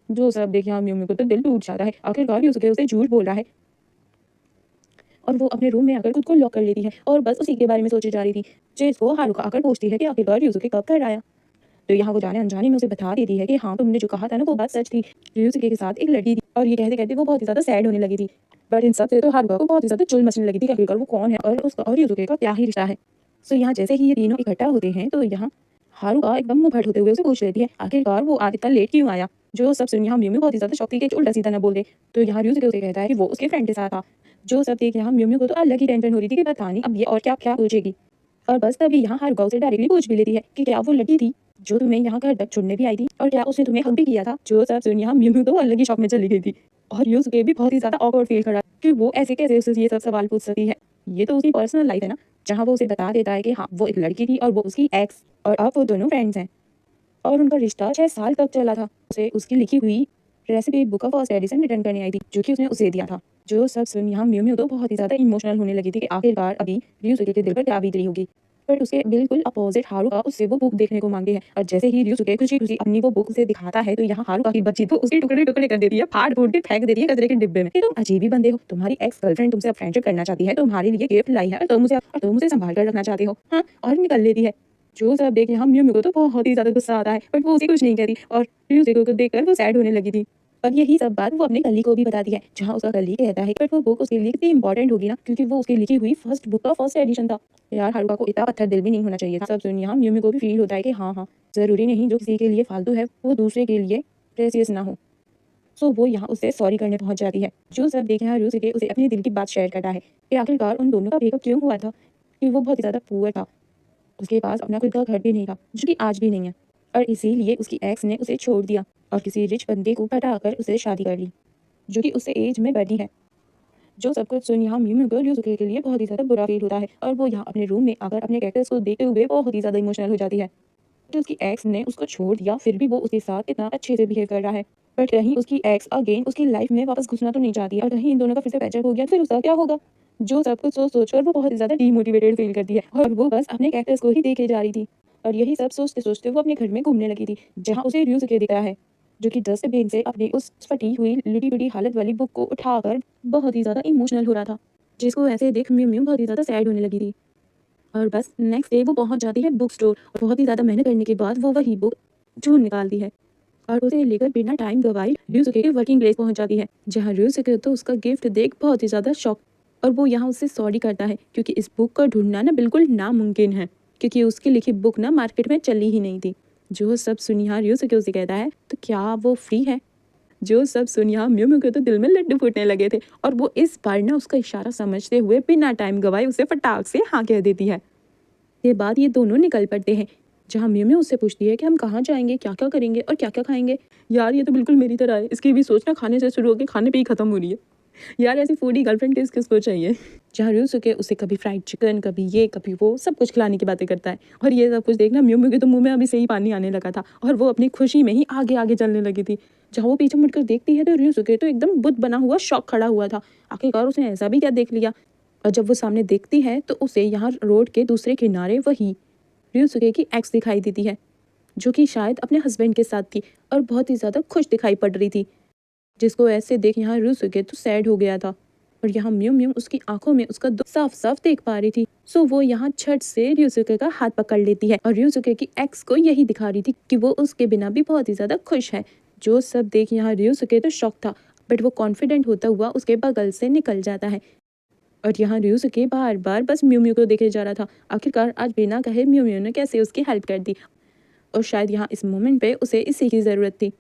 जो सब देख यहाँ म्यू म्यू को तो दिल टूट जाता है। आखिरकार यूसुके उसे झूठ बोल रहा है और वो अपने रूम में आकर खुद को लॉक कर लेती है और बस उसी के बारे में सोची जा रही थी, जिसको हारुका आकर पूछती है कि आखिरकार यूसुके कब घर आया। तो यहाँ वो जाने अनजाने में उसे बता देती है कि हाँ, तुमने जो कहा था ना वो बात सच थी, यूसुके के साथ एक लड़की थी। और ये कहते कहते वो बहुत ही ज्यादा सैड होने लगी थी। बट इन सब से तो हारुका को बहुत ही ज्यादा चुल मचने लगी थी कि आखिरकार वो कौन है और उसका और यूसुके का क्या ही रिश्ता है। सो यहाँ जैसे ही ये तीनों इकट्ठा होते हैं तो यहाँ हारुका एकदम मुंह फट होते हुए उसे पूछ लेती है आखिरकार वो आज इतना लेट क्यों आया। जो सब सुन यहाँ म्यू म्यू बहुत ही ज्यादा शौक थी कि उल्टा सीधा ना बोल दे। तो यहाँ यूसुके उसे कहता है कि वो उसके फ्रेंड के साथ था। जो सब देख यहाँ म्यू म्यू को तो अलग ही टेंशन हो रही थी कि पता नहीं अब ये और क्या क्या पूछेगी। और बस तभी यहाँ हारुका उसे डायरेक्टली पूछ भी लेती है कि क्या वो लड़की थी जो तुम्हें यहाँ घर तक छोड़ने भी आई थी, और क्या उसने तुम्हें हक भी किया था। जो सब सुन यहाँ म्यू म्यू तो अलग ही शॉक में चली गई थी और यूसुके भी बहुत ही ज्यादा ऑकवर्ड फील कर रहा कि वो ऐसे कैसे उससे ये सब सवाल पूछ सकती है। ये तो उसकी पर्सनल लाइफ है ना, जहाँ वो उसे बता देता है कि हाँ वो एक लड़की थी और वो उसकी एक्स, और अब वो दोनों फ्रेंड्स हैं और उनका रिश्ता 6 साल तक चला था। उसे उसकी लिखी हुई रेसिपी बुक का फर्स्ट एडिशन रिटर्न करने आई थी जो कि उसने उसे दिया था। जो सब सुन यहाँ म्यू म्यू तो बहुत ही ज्यादा इमोशनल होने लगी थी कि आखिरकार अभी यूसुके के दिल पर क्या बीत रही होगी। पर उसके बिल्कुल अपोजिट हारुका उससे वो बुक देखने को मांगी है, और जैसे ही यूसुके खुशी खुशी अपनी वो बुक उसे दिखाता है तो यहाँ हारुका की बच्ची तो उसके टुकड़े टुकड़े कर देती है, फाड़ फूट के फेंक देती है कचरे के डिब्बे में कि तुम अजीब ही बंदे हो, तुम्हारी एक्स गर्लफ्रेंड तुमसे अब फ्रेंडशिप करना चाहती है, तुम्हारे लिए गिफ्ट लाई है और तुम उसे संभाल कर रखना चाहते हो, हाँ, और निकल लेती है। जो सब देख यहाँ म्यू म्यू को तो बहुत ही ज्यादा गुस्सा आता है, बट वो उसे कुछ नहीं कहती और यूसुके को देखकर वो सैड होने लगी थी। और यही सब बात वो अपने कली को भी बताती है, जहाँ उसका कली कहता है बट वो बुक उसके लिए कितनी इंपॉर्टेंट होगी ना, क्योंकि वो उसकी लिखी हुई फर्स्ट बुक का फर्स्ट एडिशन था। यार हारुका को इतना पत्थर दिल भी नहीं होना चाहिए था। सब सुन यहाँ म्यू म्यू को भी फील होता है कि हाँ, जरूरी नहीं जो किसी के लिए फालतू है वो दूसरे के लिए प्रेसियस ना हो। सो वो यहाँ उससे सॉरी करने पहुंच जाती है। जो सब देखे यहाँ यूसुके उसे अपने दिल की बात शेयर करता है कि आखिरकार उन दोनों का ब्रेकअप क्यों हुआ था, कि वो बहुत ही ज्यादा पुअर था, उसके पास अपना खुद का घर भी नहीं था जो कि आज भी नहीं है, और इसीलिए उसकी एक्स ने उसे छोड़ दिया और किसी रिच बंदे को पटाकर उसे शादी कर ली जो कि उससे एज में बड़ी है। जो सब कुछ सुन यहाँ म्यू म्यू को यूसुके के लिए बहुत ही ज्यादा बुरा फील होता है और वो यहाँ अपने रूम में आकर अपने कैक्टस को देखते हुए बहुत ही ज्यादा इमोशनल हो जाती है। तो उसकी एक्स ने उसको छोड़ दिया फिर भी वो उसके साथ इतना अच्छे से बिहेव कर रहा है, बट कहीं उसकी एक्स अगेन उसकी लाइफ में वापस घुसना तो नहीं चाहती है, और कहीं इन दोनों का फिर से पैचअप हो गया फिर उसका क्या होगा। जो सब कुछ सोच कर वो बहुत ही ज्यादा डीमोटिवेटेड फील करती है और वो बस अपने कैक्टस को ही देखे जा रही थी। और यही सब सोचते सोचते वो अपने घर में घूमने लगी थी, जहाँ उसे यूसुके दिखता है जो कि डस्टबिन से अपनी उस फटी हुई लिटी पिटी हालत वाली बुक को उठाकर बहुत ही ज्यादा इमोशनल हो रहा था, जिसको ऐसे देख म्यू म्यू बहुत ही ज्यादा सैड होने लगी थी। और बस नेक्स्ट डे वो पहुंच जाती है बुक स्टोर और बहुत ही ज़्यादा मेहनत करने के बाद वो वही बुक ढूंढ निकालती है और उसे लेकर बिना टाइम गवाए र्यूसुके के वर्किंग प्लेस पहुंच जाती है, जहां र्यूसुके तो उसका गिफ्ट देख बहुत ही ज़्यादा शॉक, और वो यहाँ उससे सॉरी करता है क्योंकि इस बुक को ढूंढना ना बिल्कुल नामुमकिन है, क्योंकि उसकी लिखी बुक ना मार्केट में चली ही नहीं थी। जो सब सुनिहार र्यूसुके उसे कहता है तो क्या वो फ्री है। जो सब सुन यहाँ म्यू म्यू के तो दिल में लड्डू फूटने लगे थे और वो इस बार ना उसका इशारा समझते हुए बिना टाइम गवाए उसे फटाक से हाँ कह देती है। ये बाद ये दोनों निकल पड़ते हैं, जहाँ म्यू म्यू उससे पूछती है कि हम कहाँ जाएंगे, क्या क्या करेंगे और क्या क्या खाएंगे। यार ये तो बिल्कुल मेरी तरह है, इसकी भी सोचना खाने से शुरू होकर खाने पे ही खत्म हो रही है। यार ऐसी फूडी गर्लफ्रेंड किस किसको चाहिए। जहाँ र्यूसुके उसे कभी फ्राइड चिकन कभी ये कभी वो सब कुछ खिलाने की बातें करता है, और ये सब कुछ देखना म्यू म्यू के तो मुंह में अभी से ही पानी आने लगा था और वो अपनी खुशी में ही आगे आगे चलने लगी थी। जहाँ वो पीछे मुड़कर देखती है तो र्यूसुके तो एकदम बुत बना हुआ शौक खड़ा हुआ था, आखिरकार उसने ऐसा भी क्या देख लिया। और जब वो सामने देखती है तो उसे यहाँ रोड के दूसरे किनारे वही र्यूसुके की एक्स दिखाई देती है, जो कि शायद अपने हस्बैंड के साथ थी और बहुत ही ज़्यादा खुश दिखाई पड़ रही थी, जिसको ऐसे देख यहाँ र्यूसुके तो सैड हो गया था और यहाँ म्यू म्यू उसकी आंखों में उसका दुख साफ साफ देख पा रही थी। सो वो यहाँ छट से र्यूसुके का हाथ पकड़ लेती है और र्यूसुके की एक्स को यही दिखा रही थी कि वो उसके बिना भी बहुत ही ज़्यादा खुश है। जो सब देख यहाँ र्यूसुके तो शॉक था, बट वो कॉन्फिडेंट होता हुआ उसके बगल से निकल जाता है। और यहाँ ryusuke बार बार बस म्यू म्यू को देखे जा रहा था। आखिरकार आज बिना कहे म्यू म्यू ने कैसे उसकी हेल्प कर दी, और शायद यहाँ इस मोमेंट पे उसे इसी की ज़रूरत थी।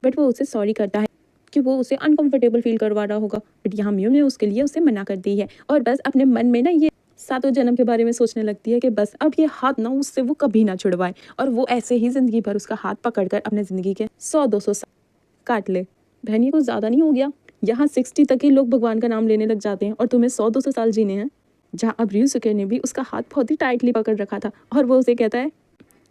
बट वो उसे सॉरी करता है कि वो उसे अनकंफर्टेबल फील करवा रहा होगा। बट यहाँ म्यू ने उसके लिए उसे मना कर दी है और बस अपने मन में ना ये सातों जन्म के बारे में सोचने लगती है कि बस अब ये हाथ ना उससे वो कभी ना छुड़वाए, और वो ऐसे ही जिंदगी भर उसका हाथ पकड़कर अपने जिंदगी के 100-200 साल काट ले। बहन ये कुछ ज़्यादा नहीं हो गया? यहाँ 60 तक ही लोग भगवान का नाम लेने लग जाते हैं और तुम्हें 100-200 साल जीने हैं। जहाँ अब ryusuke ने भी उसका हाथ बहुत ही टाइटली पकड़ रखा था और वो उसे कहता है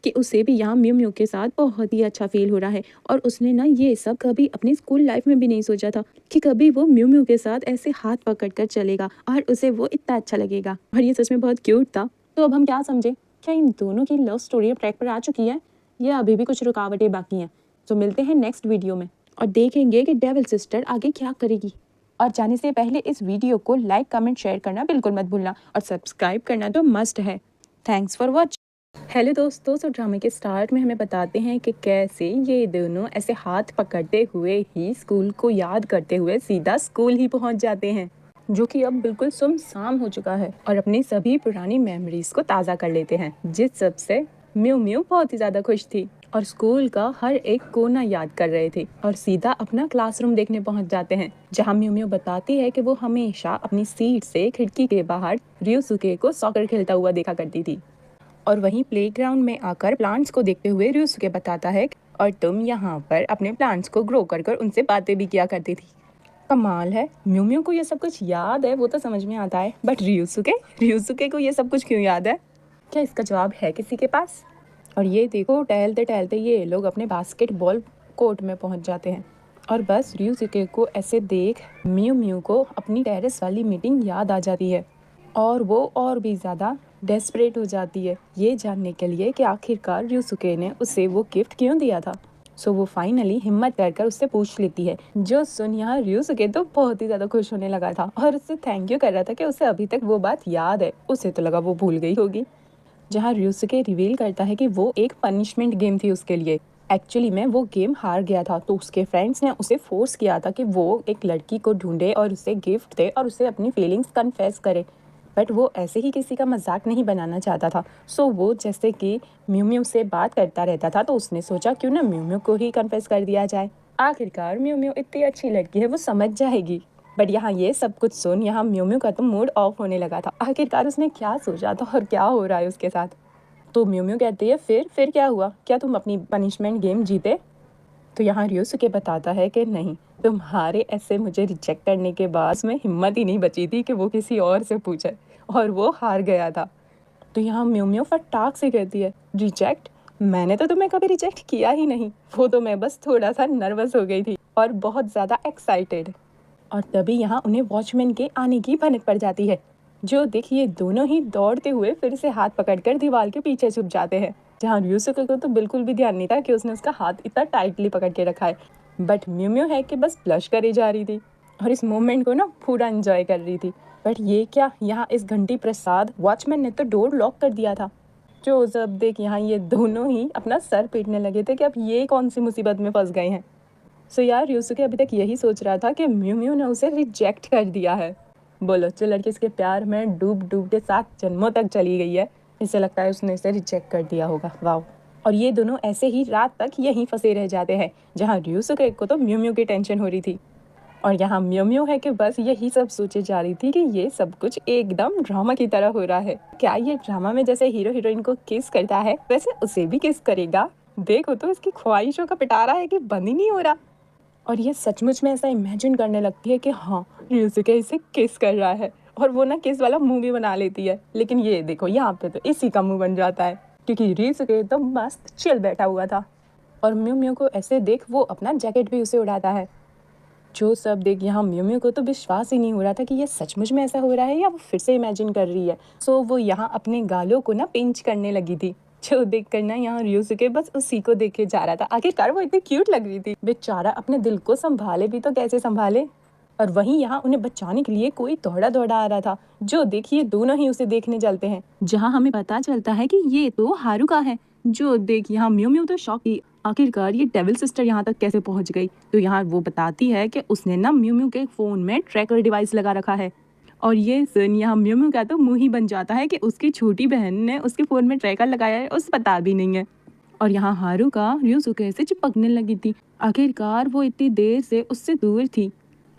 कि उसे भी यहाँ म्यू म्यू के साथ बहुत ही अच्छा फील हो रहा है, और उसने ना ये सब कभी अपनी स्कूल लाइफ में भी नहीं सोचा था कि कभी वो म्यू म्यू के साथ ऐसे हाथ पकड़ कर चलेगा और उसे वो इतना अच्छा लगेगा। और ये सच में बहुत क्यूट था। तो अब हम क्या समझे, क्या इन दोनों की लव स्टोरी अब ट्रैक पर आ चुकी है या अभी भी कुछ रुकावटें बाकी हैं? तो मिलते हैं नेक्स्ट वीडियो में और देखेंगे कि डेविल सिस्टर आगे क्या करेगी। और जाने से पहले इस वीडियो को लाइक कमेंट शेयर करना बिल्कुल मत भूलना, और सब्सक्राइब करना तो मस्ट है। Thanks for watching. हेलो दोस्तों, सो ड्रामे के स्टार्ट में हमें बताते हैं कि कैसे ये दोनों ऐसे हाथ पकड़ते हुए ही स्कूल को याद करते हुए सीधा स्कूल ही पहुंच जाते हैं, जो कि अब बिल्कुल सुमसाम हो चुका है, और अपनी सभी पुरानी मेमोरीज को ताज़ा कर लेते हैं, जिस सब से म्यू म्यू बहुत ही ज़्यादा खुश थी और स्कूल का हर एक कोना याद कर रहे थे, और सीधा अपना क्लासरूम देखने पहुंच जाते हैं, जहां म्यू म्यू बताती है कि वो हमेशा अपनी सीट से खिड़की के बाहर ryusuke को सॉकर खेलता हुआ देखा करती थी। और वहीं प्लेग्राउंड में आकर प्लांट्स को देखते हुए ryusuke बताता है और तुम यहाँ पर अपने प्लांट्स को ग्रो कर कर उनसे बातें भी किया करती थी। कमाल है, म्यू म्यू को ये सब कुछ याद है वो तो समझ में आता है, बट ryusuke को ये सब कुछ क्यों याद है? क्या इसका जवाब है किसी के पास? और ये देखो, टहलते टहलते ये लोग अपने बास्केटबॉल कोर्ट में पहुंच जाते हैं, और बस ryusuke को ऐसे देख म्यू म्यू को अपनी टेरेस वाली मीटिंग याद आ जाती है, और वो और भी ज़्यादा डेस्परेट हो जाती है ये जानने के लिए कि आखिरकार ryusuke ने उसे वो गिफ्ट क्यों दिया था। सो वो फाइनली हिम्मत कर उससे पूछ लेती है, जो सुन यहाँ ryusuke तो बहुत ही ज़्यादा खुश होने लगा था और उससे थैंक यू कर रहा था कि उसे अभी तक वो बात याद है। उसे तो लगा वो भूल गई होगी। जहाँ ryusuke रिवील करता है कि वो एक पनिशमेंट गेम थी उसके लिए। एक्चुअली में वो गेम हार गया था, तो उसके फ्रेंड्स ने उसे फोर्स किया था कि वो एक लड़की को ढूंढे और उसे गिफ्ट दे और उसे अपनी फीलिंग्स कन्फेस करे, बट वो ऐसे ही किसी का मजाक नहीं बनाना चाहता था। सो वो जैसे कि म्यू म्यू से बात करता रहता था, तो उसने सोचा क्यों ना म्यू म्यू को ही कन्फेस कर दिया जाए। आखिरकार म्यू म्यू इतनी अच्छी लड़की है, वो समझ जाएगी। बट यहाँ ये सब कुछ सुन यहाँ म्यू म्यू का तो मूड ऑफ होने लगा था। आखिरकार उसने क्या सोचा था और क्या हो रहा है उसके साथ। तो म्यू म्यू कहती है फिर क्या हुआ, क्या तुम अपनी पनिशमेंट गेम जीते? तो यहाँ ryusuke बताता है कि नहीं, तुम्हारे ऐसे मुझे रिजेक्ट करने के बाद में हिम्मत ही नहीं बची थी कि वो किसी और से पूछे, और वो हार गया था। तो यहाँ म्यू म्यू फटाक से कहती है, रिजेक्ट? मैंने तो तुम्हें कभी रिजेक्ट किया ही नहीं, वो तो मैं बस थोड़ा सा नर्वस हो गई थी और बहुत ज़्यादा एक्साइटेड। और तभी यहाँ उन्हें वॉचमैन के आने की भनक पड़ जाती है, जो देखिए दोनों ही दौड़ते हुए फिर से हाथ पकड़कर दीवार के पीछे छुप जाते हैं, जहाँ ryusuke को तो बिल्कुल भी ध्यान नहीं था कि उसने उसका हाथ इतना टाइटली पकड़ के रखा है। बट म्यू म्यू है कि बस ब्लश करे जा रही थी और इस मोमेंट को ना पूरा एंजॉय कर रही थी। बट ये क्या, यहाँ इस घंटी प्रसाद वॉचमैन ने तो डोर लॉक कर दिया था। जो सब देख यहाँ ये दोनों ही अपना सर पीटने लगे थे कि अब ये कौन सी मुसीबत में फंस गए हैं। सो यार ryusuke अभी तक यही सोच रहा था कि म्यू म्यू ने उसे रिजेक्ट कर दिया है। बोलो, जो लड़की इसके प्यार में डूब डूब के 7 जन्मों तक चली गई है, इसे लगता है उसने इसे रिजेक्ट कर दिया होगा। वाओ। और ये दोनों ऐसे ही रात तक यहीं फंसे रह जाते हैं, जहाँ ryusuke को तो म्यू म्यू की टेंशन हो रही थी, और यहाँ म्यू म्यू है कि बस यही सब सोचे जा रही थी कि ये सब कुछ एकदम ड्रामा की तरह हो रहा है। क्या ये ड्रामा में जैसे हीरो हीरोइन को किस करता है वैसे उसे भी किस करेगा? देखो तो इसकी ख्वाहिशों का पिटारा है कि बंद ही नहीं हो रहा। और ये सचमुच में ऐसा इमेजिन करने लगती है कि हाँ ryusuke इसे किस कर रहा है, और वो ना किस वाला मुंह भी बना लेती है। लेकिन ये देखो यहाँ पे तो इसी का मुंह बन जाता है, क्योंकि ryusuke तो मस्त चिल बैठा हुआ था, और म्यू म्यू को ऐसे देख वो अपना जैकेट भी उसे उड़ाता है। जो सब देख यहाँ म्यू म्यू को तो विश्वास ही नहीं हो रहा था कि ये सचमुच में ऐसा हो रहा है या वो फिर से इमेजिन कर रही है। सो वो यहाँ अपने गालों को ना पिंच करने लगी थी, जो देख कर ना यहाँ ryusuke बस उसी को देखे जा रहा था। आखिरकार वो इतनी क्यूट लग रही थी, बेचारा अपने दिल को संभाले भी तो कैसे संभाले। और वहीं यहाँ उन्हें बचाने के लिए कोई दौड़ा दौड़ा आ रहा था, जो देखिए दोनों ही उसे देखने चलते हैं, जहाँ हमें पता चलता है कि ये तो हारुका है। जो देख यहाँ म्यू म्यू तो शॉक की, आखिरकार ये डेविल सिस्टर यहाँ तक कैसे पहुंच गई। तो यहाँ वो बताती है कि उसने ना म्यू म्यू के फोन में ट्रैकर डिवाइस लगा रखा है, और ये सुन यहाँ म्यू म्यू का तो मुंह ही बन जाता है कि उसकी छोटी बहन ने उसके फ़ोन में ट्रैकर लगाया है, उसे पता भी नहीं है। और यहाँ हारुका रियोसुके से चिपकने लगी थी। आखिरकार वो इतनी देर से उससे दूर थी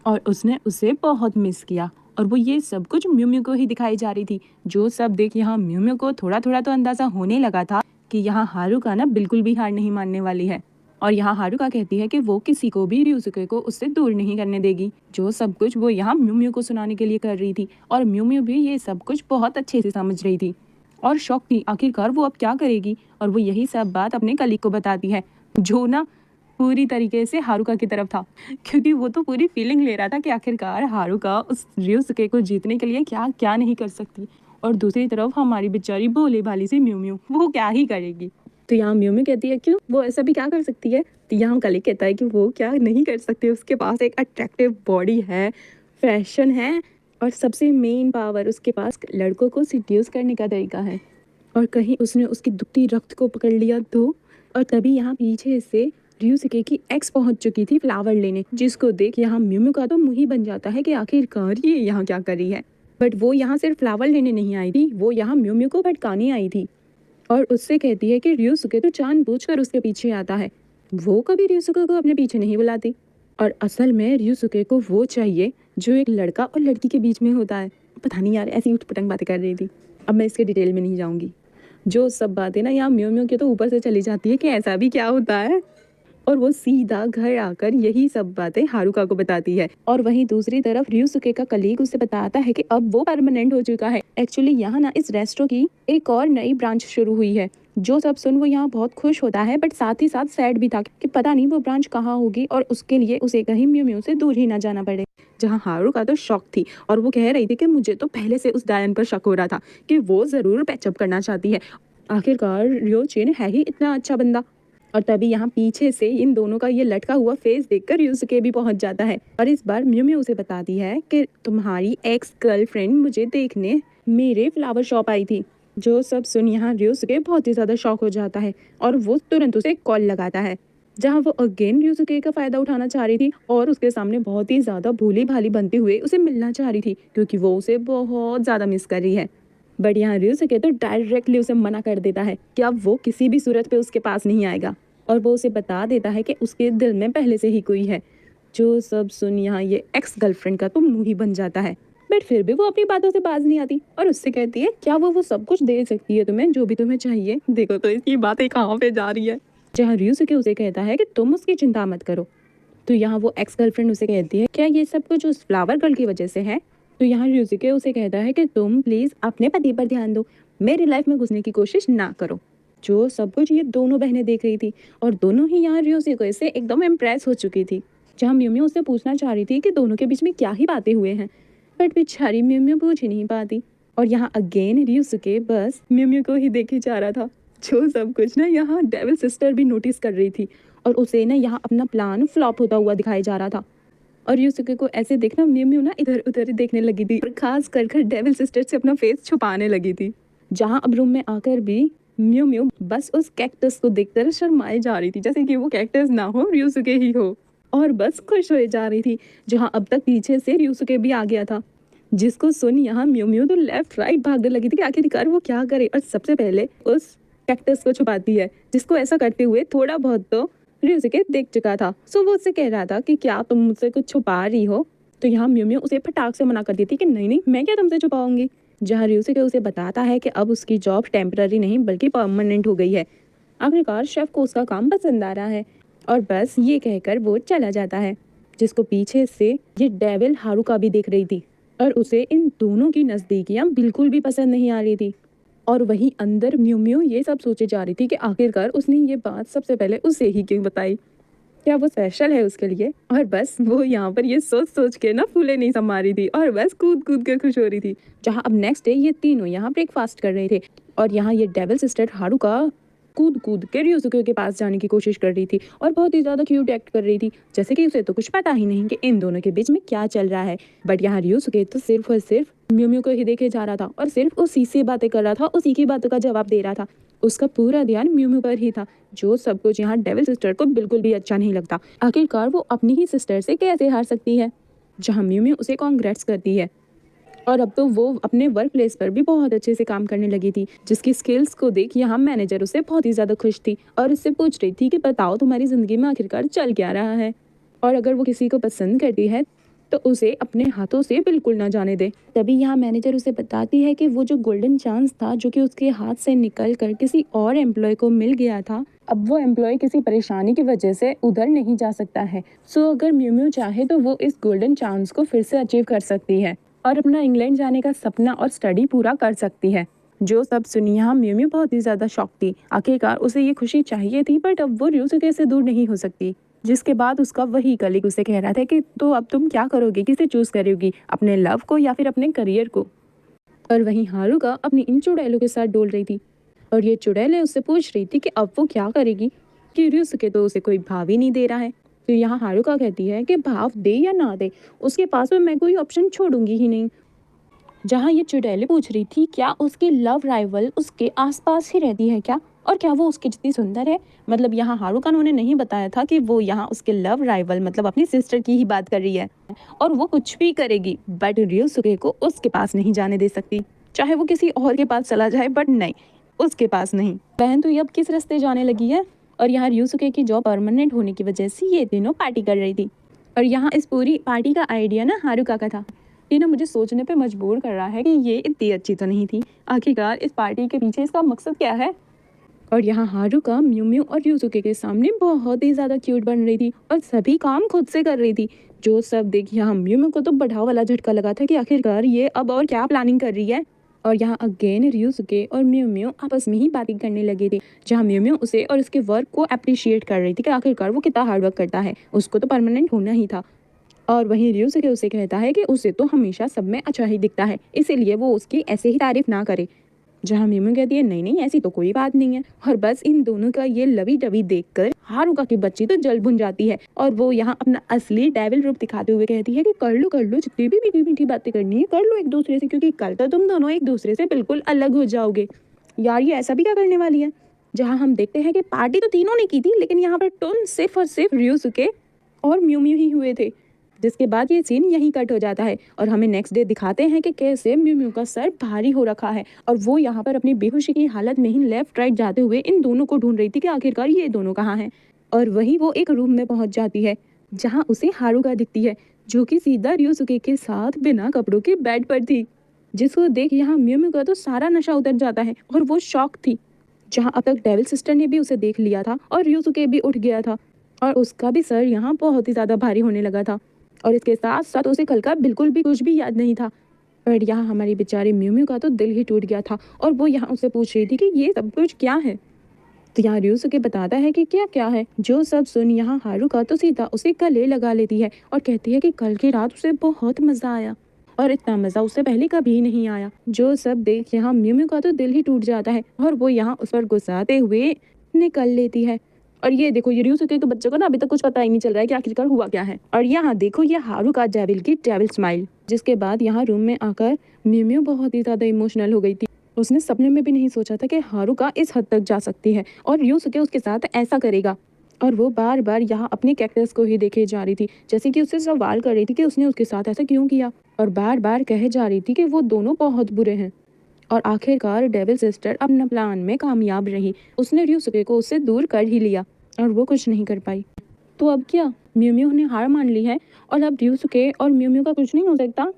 और उसने उसे बहुत मिस किया। और वो ये सब कुछ म्यू म्यू को ही दिखाई जा रही थी। जो सब देख यहाँ म्यू म्यू को थोड़ा थोड़ा तो अंदाजा होने लगा था कि यहाँ हारुका ना बिल्कुल भी हार नहीं मानने वाली है। और यहाँ हारुका कहती है कि वो किसी को भी रियोसुके को उससे दूर नहीं करने देगी। जो सब कुछ वो यहाँ म्यू म्यू को सुनाने के लिए कर रही थी और म्यू म्यू भी ये सब कुछ बहुत अच्छे से समझ रही थी और शौक थी आखिरकार वो अब क्या करेगी। और वो यही सब बात अपने कलीग को बताती है, जो ना पूरी तरीके से हारुका की तरफ था, क्योंकि वो तो पूरी फीलिंग ले रहा था कि आखिरकार हारुका उस रियोसुके को जीतने के लिए क्या क्या नहीं कर सकती। और दूसरी तरफ हमारी बेचारी भोले भाली सी म्यू म्यू, वो क्या ही करेगी। तो यहाँ म्यू म्यू कहती है क्यों, वो ऐसा भी क्या कर सकती है। तो यहाँ कलीग कहता है कि वो क्या नहीं कर सकती, उसके पास एक अट्रैक्टिव बॉडी है, फैशन है और सबसे मेन पावर उसके पास लड़कों को सिड्यूस करने का तरीका है। और कहीं उसने उसकी दुखती रक्त को पकड़ लिया तो। और तभी यहाँ पीछे से रियोसुके की एक्स पहुंच चुकी थी फ्लावर लेने, जिसको देख यहाँ म्यू म्यू का तो मुंह ही बन जाता है कि आखिरकार ये यहाँ क्या कर रही है। बट वो यहाँ सिर्फ फ्लावर लेने नहीं आई थी, वो यहाँ म्यू म्यू को भटकाने आई थी और उससे कहती है कि रियोसुके तो जानबूझकर उसके पीछे आता है, वो कभी रियोसुके को अपने पीछे नहीं बुलाती। और असल में रियोसुके को वो चाहिए जो एक लड़का और लड़की के बीच में होता है। पता नहीं यार, ऐसी उठपटंग बातें कर रही थी, अब मैं इसके डिटेल में नहीं जाऊंगी। जो सब बातें ना यहाँ म्यू म्यू के तो ऊपर से चली जाती है कि ऐसा भी क्या होता है, और वो सीधा घर आकर यही सब बातें हारुका को बताती है। और वहीं दूसरी तरफ रियोसुके का कलीग उसे बताता है कि अब वो परमानेंट हो चुका है। एक्चुअली यहाँ ना इस रेस्टोरेंट की एक और नई ब्रांच शुरू हुई है। जो सब सुन वो यहाँ बहुत खुश होता है, बट साथ ही साथ सैड भी था कि पता नहीं वो ब्रांच कहाँ होगी और उसके लिए उसे कहीं म्यू म्यू से दूर ही ना जाना पड़े। जहाँ हारुका तो शॉक थी और वो कह रही थी कि मुझे तो पहले से उस डायन पर शक हो रहा था कि वो जरूर पैचअप करना चाहती है, आखिरकार रियोचिन है ही इतना अच्छा बंदा। और तभी यहाँ पीछे से इन दोनों का ये लटका हुआ फेस देखकर रियोसुके भी पहुंच जाता है और इस बार म्यू म्यू उसे बताती है कि तुम्हारी एक्स गर्लफ्रेंड मुझे देखने मेरे फ्लावर शॉप आई थी। जो सब सुन यहाँ रियोसुके बहुत ही ज्यादा शॉक हो जाता है और वो तुरंत उसे कॉल लगाता है, जहाँ वो अगेन रियोसुके का फायदा उठाना चाह रही थी और उसके सामने बहुत ही ज्यादा भोली भाली बनते हुए उसे मिलना चाह रही थी, क्योंकि वो उसे बहुत ज्यादा मिस कर रही है। बट यहाँ रियोसुके तो डायरेक्टली उसे मना कर देता है कि अब वो किसी भी सूरत पे उसके पास नहीं आएगा और वो उसे बता देता है कि उसके दिल में पहले से ही कोई है। जो सब सुन यहाँ ये एक्स गर्लफ्रेंड का तो मुंह ही बन जाता है, बट फिर भी वो अपनी बातों से बाज नहीं आती और उससे कहती है क्या वो सब कुछ दे सकती है तुम्हें, जो भी तुम्हें चाहिए। देखो तो इसकी बातें कहाँ पे जा रही है। जहाँ रियोसुके उसे कहता है कि तुम उसकी चिंता मत करो, तो यहाँ वो एक्स गर्लफ्रेंड उसे कहती है क्या ये सब कुछ उस फ्लावर गर्ल की वजह से है। तो यहाँ रियोसुके उसे कहता है कि तुम प्लीज अपने पति पर ध्यान दो, मेरी लाइफ में घुसने की कोशिश ना करो। जो सब कुछ ये दोनों बहनें देख रही थी और दोनों ही यहाँ रियोसुके से एकदम इम्प्रेस हो चुकी थी। जहाँ म्यू म्यू उससे पूछना चाह रही थी कि दोनों के बीच में क्या ही बातें हुए हैं, बट बेचारी म्यू म्यू पूछ ही नहीं पाती। और यहाँ अगेन रियोसुके बस म्यू म्यू को ही देखे जा रहा था। जो सब कुछ ना यहाँ डेविल सिस्टर भी नोटिस कर रही थी और उसे ना यहाँ अपना प्लान फ्लॉप होता हुआ दिखाई जा रहा था। और रियोसुके को ऐसे देखना म्यू म्यू ना इधर उधर देखने लगी थी और खास कर डेविल सिस्टर से अपना फेस छुपाने लगी थी। जहाँ अब रूम में आकर भी म्यू म्यू बस उस कैक्टस को देखकर शर्माए जा रही थी, जैसे कि वो कैक्टस ना हो रियोसुके ही हो, और बस खुश हो जा रही थी। जहाँ अब तक पीछे से रियोसुके भी आ गया था, जिसको सुन यहाँ म्यू म्यू तो लेफ्ट राइट भागने लगी थी कि आखिरकार वो क्या करे। और सबसे पहले उस कैक्टस को छुपाती है, जिसको ऐसा करते हुए थोड़ा बहुत तो रियोसुके देख चुका था। सो वो उससे कह रहा था कि क्या तुम मुझसे कुछ छुपा रही हो। तो यहाँ म्यू म्यू उसे फटाक से मना कर देती कि नहीं नहीं, मैं क्या तुमसे छुपाऊंगी। जहाँ रियोसुके उसे बताता है कि अब उसकी जॉब टेम्पररी नहीं बल्कि परमानेंट हो गई है। आखिरकार शेफ को उसका काम पसंद आ रहा है और बस ये कहकर वो चला जाता है, जिसको पीछे से ये डेविल हारुका भी देख रही थी और उसे इन दोनों की नजदीकियां बिल्कुल भी पसंद नहीं आ रही थी। और वहीं अंदर म्यू म्यू ये सब सोचे जा रही थी कि आखिरकार उसने ये बात सबसे पहले उसे ही क्यों बताई, क्या वो स्पेशल है उसके लिए। और बस वो यहाँ पर ये सोच सोच के ना फूले नहीं समा रही थी और बस कूद कूद कर खुश हो रही थी। जहाँ अब नेक्स्ट डे ये तीनों यहाँ ब्रेकफास्ट कर रहे थे और यहाँ ये डेविल सिस्टर हारुका कूद कूद के रियोसुके के पास जाने की कोशिश कर रही थी और बहुत ही ज्यादा क्यूट एक्ट कर रही थी, जैसे कि उसे तो कुछ पता ही नहीं कि इन दोनों के बीच में क्या चल रहा है। बट यहाँ रियोसुके तो सिर्फ और सिर्फ म्यू म्यू को ही देखे जा रहा था और सिर्फ उसी से बातें कर रहा था, उसी की बातों का जवाब दे रहा था। उसका पूरा ध्यान म्यू म्यू पर ही था। जो सब कुछ यहाँ डेविल सिस्टर को बिल्कुल भी अच्छा नहीं लगता। आखिरकार वो अपनी ही सिस्टर से कैसे हार सकती है। जहाँ म्यू म्यू उसे कांग्रेट्स करती है और अब तो वो अपने वर्क प्लेस पर भी बहुत अच्छे से काम करने लगी थी, जिसकी स्किल्स को देख यहाँ मैनेजर उसे बहुत ही ज़्यादा खुश थी और उससे पूछ रही थी कि बताओ तुम्हारी ज़िंदगी में आखिरकार चल क्या रहा है, और अगर वो किसी को पसंद करती है तो उसे अपने हाथों से बिल्कुल ना जाने दे। तभी यहाँ मैनेजर उसे बताती है कि वो जो गोल्डन चांस था जो कि उसके हाथ से निकल कर किसी और एम्प्लॉय को मिल गया था, अब वो एम्प्लॉय किसी परेशानी की वजह से उधर नहीं जा सकता है। सो अगर म्यू म्यू चाहे तो वो इस गोल्डन चांस को फिर से अचीव कर सकती है और अपना इंग्लैंड जाने का सपना और स्टडी पूरा कर सकती है। जो सब सुनी यहाँ म्यू म्यू बहुत ही ज्यादा शॉक थी। आखिरकार उसे ये खुशी चाहिए थी, बट अब वो र्यूसुके से दूर नहीं हो सकती। जिसके बाद उसका वही कलीग उसे कह रहा था कि तो अब तुम क्या करोगी, किसे चूज करोगी, अपने लव को या फिर अपने करियर को। और वहीं हारुका अपनी इन चुड़ैलों के साथ डोल रही थी और ये चुड़ैलें उससे पूछ रही थी कि अब वो क्या करेगी, कि र्यूसुके तो उसे कोई भाव ही नहीं दे रहा है। तो यहाँ हारुका कहती है कि भाव दे या ना दे, उसके पास में मैं कोई ऑप्शन छोड़ूंगी ही नहीं। जहाँ ये चुड़ैलें पूछ रही थी क्या उसकी लव राइवल उसके आसपास ही रहती है क्या, और क्या वो उसकी जितनी सुंदर है। मतलब यहाँ हारुका ने नहीं बताया था कि वो यहाँ उसके लव राइवल मतलब अपनी सिस्टर की ही बात कर रही है, और वो कुछ भी करेगी बट र्यूसुके को उसके पास नहीं जाने दे सकती। चाहे वो किसी और के पास चला जाए बट नहीं, उसके पास नहीं। बहन तो ये अब किस रास्ते जाने लगी है। और यहाँ र्यूसुके की जॉब परमानेंट होने की वजह से ये तीनों पार्टी कर रही थी, और यहाँ इस पूरी पार्टी का आइडिया ना हारुका का था। ये ना मुझे सोचने पे मजबूर कर रहा है कि ये इतनी अच्छी तो नहीं थी। आखिरकार इस पार्टी के पीछे इसका मकसद क्या है। और यहाँ हारुका म्यू म्यू और र्यूसुके के सामने बहुत ही ज्यादा क्यूट बन रही थी और सभी काम खुद से कर रही थी। जो सब देख यहाँ म्यू म्यू को तो बढ़ावा वाला झटका लगा था कि आखिरकार ये अब और क्या प्लानिंग कर रही है। और यहाँ अगेन र्यूसुके और म्यू म्यू आपस में ही बातें करने लगे थे, जहाँ म्यू म्यू उसे और उसके वर्क को अप्रिशिएट कर रही थी कि आखिरकार वो कितना हार्ड वर्क करता है, उसको तो परमानेंट होना ही था। और वहीं र्यूसुके उसे कहता है कि उसे तो हमेशा सब में अच्छा ही दिखता है, इसीलिए वो उसकी ऐसे ही तारीफ ना करे। जहाँ मीमू कहती है नहीं नहीं ऐसी तो कोई बात नहीं है। और बस इन दोनों का ये लवी डवी देखकर हारुका की बच्ची तो जल भुन जाती है और वो यहाँ अपना असली डेविल रूप दिखाते हुए कहती है कि कर लो जितनी भी मीठी मीठी बातें करनी है कर लो एक दूसरे से, क्योंकि कल तो तुम दोनों एक दूसरे से बिल्कुल अलग हो जाओगे। यार ये ऐसा भी क्या करने वाली है। जहाँ हम देखते हैं कि पार्टी तो तीनों ने की थी, लेकिन यहाँ पर टोन सिर्फ और सिर्फ र्यूसुके और म्यू म्यू ही हुए थे। जिसके बाद ये सीन यहीं कट हो जाता है और हमें नेक्स्ट डे दिखाते हैं कि कैसे म्यू म्यू का सर भारी हो रखा है और वो यहाँ पर अपनी बेहोशी की हालत में ही लेफ्ट राइट जाते हुए इन दोनों को ढूंढ रही थी कि आखिरकार ये दोनों कहाँ हैं। और वहीं वो एक रूम में पहुंच जाती है जहाँ उसे हारुका दिखती है, जो कि सीधा र्यूसुके के साथ बिना कपड़ों के बेड पर थी। जिसको देख यहाँ म्यू म्यू का तो सारा नशा उतर जाता है और वो शॉक थी। जहाँ अब तक डेविल सिस्टर ने भी उसे देख लिया था और र्यूसुके भी उठ गया था और उसका भी सर यहाँ बहुत ही ज्यादा भारी होने लगा था, और इसके साथ साथ उसे कल का बिल्कुल भी कुछ भी याद नहीं था। पर यहाँ हमारी बेचारी म्यू म्यू का तो दिल ही टूट गया था और वो यहाँ उससे पूछ रही थी कि ये सब कुछ क्या है। तो यहाँ र्यूसुके बताता है कि क्या क्या है। जो सब सुन यहाँ हारुका तो सीधा उसे गले लगा लेती है और कहती है कि कल की रात उसे बहुत मजा आया और इतना मजा उससे पहले कभी नहीं आया। जो सब देख यहाँ म्यू म्यू का तो दिल ही टूट जाता है और वो यहाँ उस पर गुस्साते हुए निकल लेती है। और ये देखो ये र्यूसुके के बच्चों को ना अभी तक कुछ पता ही नहीं चल रहा है कि आखिरकार हुआ क्या है। और यहाँ देखो ये हारुका डेविल की डेविल स्माइल। जिसके बाद यहाँ रूम में आकर म्यू म्यू बहुत ही ज्यादा इमोशनल हो गई थी। उसने सपने में भी नहीं सोचा था कि हारुका इस हद तक जा सकती है और र्यूसुके उसके साथ ऐसा करेगा। और वो बार बार यहाँ अपने कैक्टस को ही देखे जा रही थी, जैसे कि उससे सवाल कर रही थी कि उसने उसके साथ ऐसा क्यों किया, और बार बार कहे जा रही थी कि वो दोनों बहुत बुरे हैं। और आखिरकार डेविल सिस्टर अपना प्लान में कामयाब रही, उसने र्यूसुके को उससे दूर कर ही लिया और वो कुछ नहीं कर पाई। तो अब क्या, म्यू म्यू ने हार मान ली है और अब र्यूसुके और म्यू म्यू का कुछ नहीं हो सकता।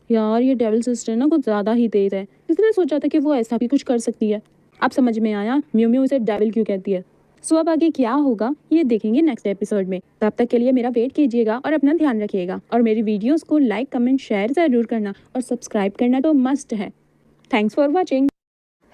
यार ये डेविल सिस्टर ना कुछ ज्यादा ही तेज है, किसने सोचा था कि वो ऐसा भी कुछ कर सकती है। अब समझ में आया म्यू म्यू उसे डेविल क्यों कहती है। सो अब आगे क्या होगा ये देखेंगे नेक्स्ट एपिसोड में। तब तक के लिए मेरा वेट कीजिएगा और अपना ध्यान रखिएगा और मेरी वीडियोस को लाइक कमेंट शेयर जरूर करना और सब्सक्राइब करना तो मस्ट है। Thanks for watching.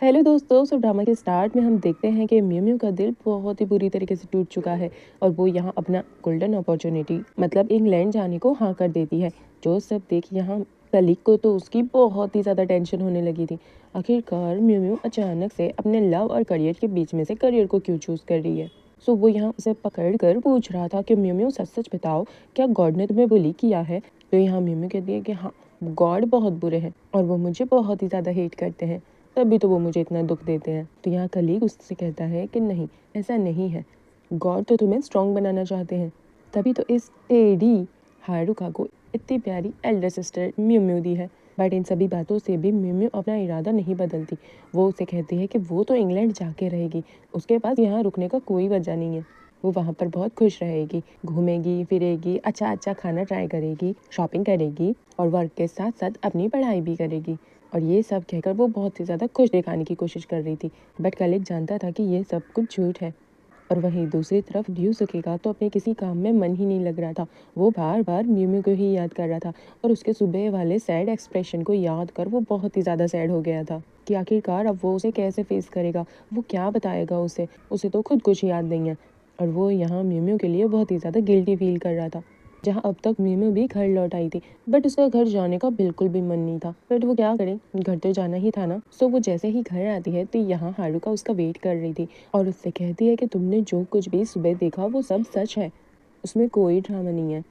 हेलो दोस्तों, सो ड्रामा के स्टार्ट में हम देखते हैं कि म्यू म्यू का दिल बहुत ही बुरी तरीके से टूट चुका है और वो यहाँ अपना गोल्डन अपॉर्चुनिटी मतलब इंग्लैंड जाने को हाँ कर देती है। जो सब देख यहाँ कलीग को तो उसकी बहुत ही ज़्यादा टेंशन होने लगी थी। आखिरकार म्यू म्यू अचानक से अपने लव और करियर के बीच में से करियर को क्यों चूज़ कर रही है। सो वो यहाँ उसे पकड़ कर पूछ रहा था कि म्यू म्यू सच सच बताओ, क्या गॉड ने तुम्हें बुली किया है। तो यहाँ म्यू म्यू कहती है कि हाँ, गॉड बहुत बुरे हैं और वो मुझे बहुत ही ज़्यादा हेट करते हैं, तभी तो वो मुझे इतना दुख देते हैं। तो यहाँ कलीग उससे कहता है कि नहीं, ऐसा नहीं है, गॉड तो तुम्हें स्ट्रॉन्ग बनाना चाहते हैं, तभी तो इस टेढ़ी हारुका को इतनी प्यारी एल्डर सिस्टर म्यू म्यू दी है। बट इन सभी बातों से भी म्यू म्यू अपना इरादा नहीं बदलती। वो उसे कहती है कि वो तो इंग्लैंड जाके रहेगी, उसके पास यहाँ रुकने का कोई वजह नहीं है। वो वहाँ पर बहुत खुश रहेगी, घूमेगी फिरेगी, अच्छा अच्छा खाना ट्राई करेगी, शॉपिंग करेगी और वर्क के साथ साथ अपनी पढ़ाई भी करेगी। और ये सब कहकर वो बहुत ही ज़्यादा खुश दिखाने की कोशिश कर रही थी। बट कलेग जानता था कि ये सब कुछ झूठ है। और वहीं दूसरी तरफ ड्यूसुके का तो अपने किसी काम में मन ही नहीं लग रहा था। वो बार बार म्यू म्यू को ही याद कर रहा था और उसके सुबह वाले सैड एक्सप्रेशन को याद कर वो बहुत ही ज़्यादा सैड हो गया था कि आखिरकार अब वो उसे कैसे फेस करेगा, वो क्या बताएगा उसे। उसे तो खुद कुछ याद नहीं है और वो यहाँ म्यू म्यू के लिए बहुत ही ज़्यादा गिल्टी फील कर रहा था। जहाँ अब तक म्यू म्यू भी घर लौट आई थी, बट उसका घर जाने का बिल्कुल भी मन नहीं था। बट वो क्या करे, घर तो जाना ही था ना। सो वो जैसे ही घर आती है तो यहाँ हारुका उसका वेट कर रही थी और उससे कहती है कि तुमने जो कुछ भी सुबह देखा वो सब सच है, उसमें कोई ड्रामा नहीं है।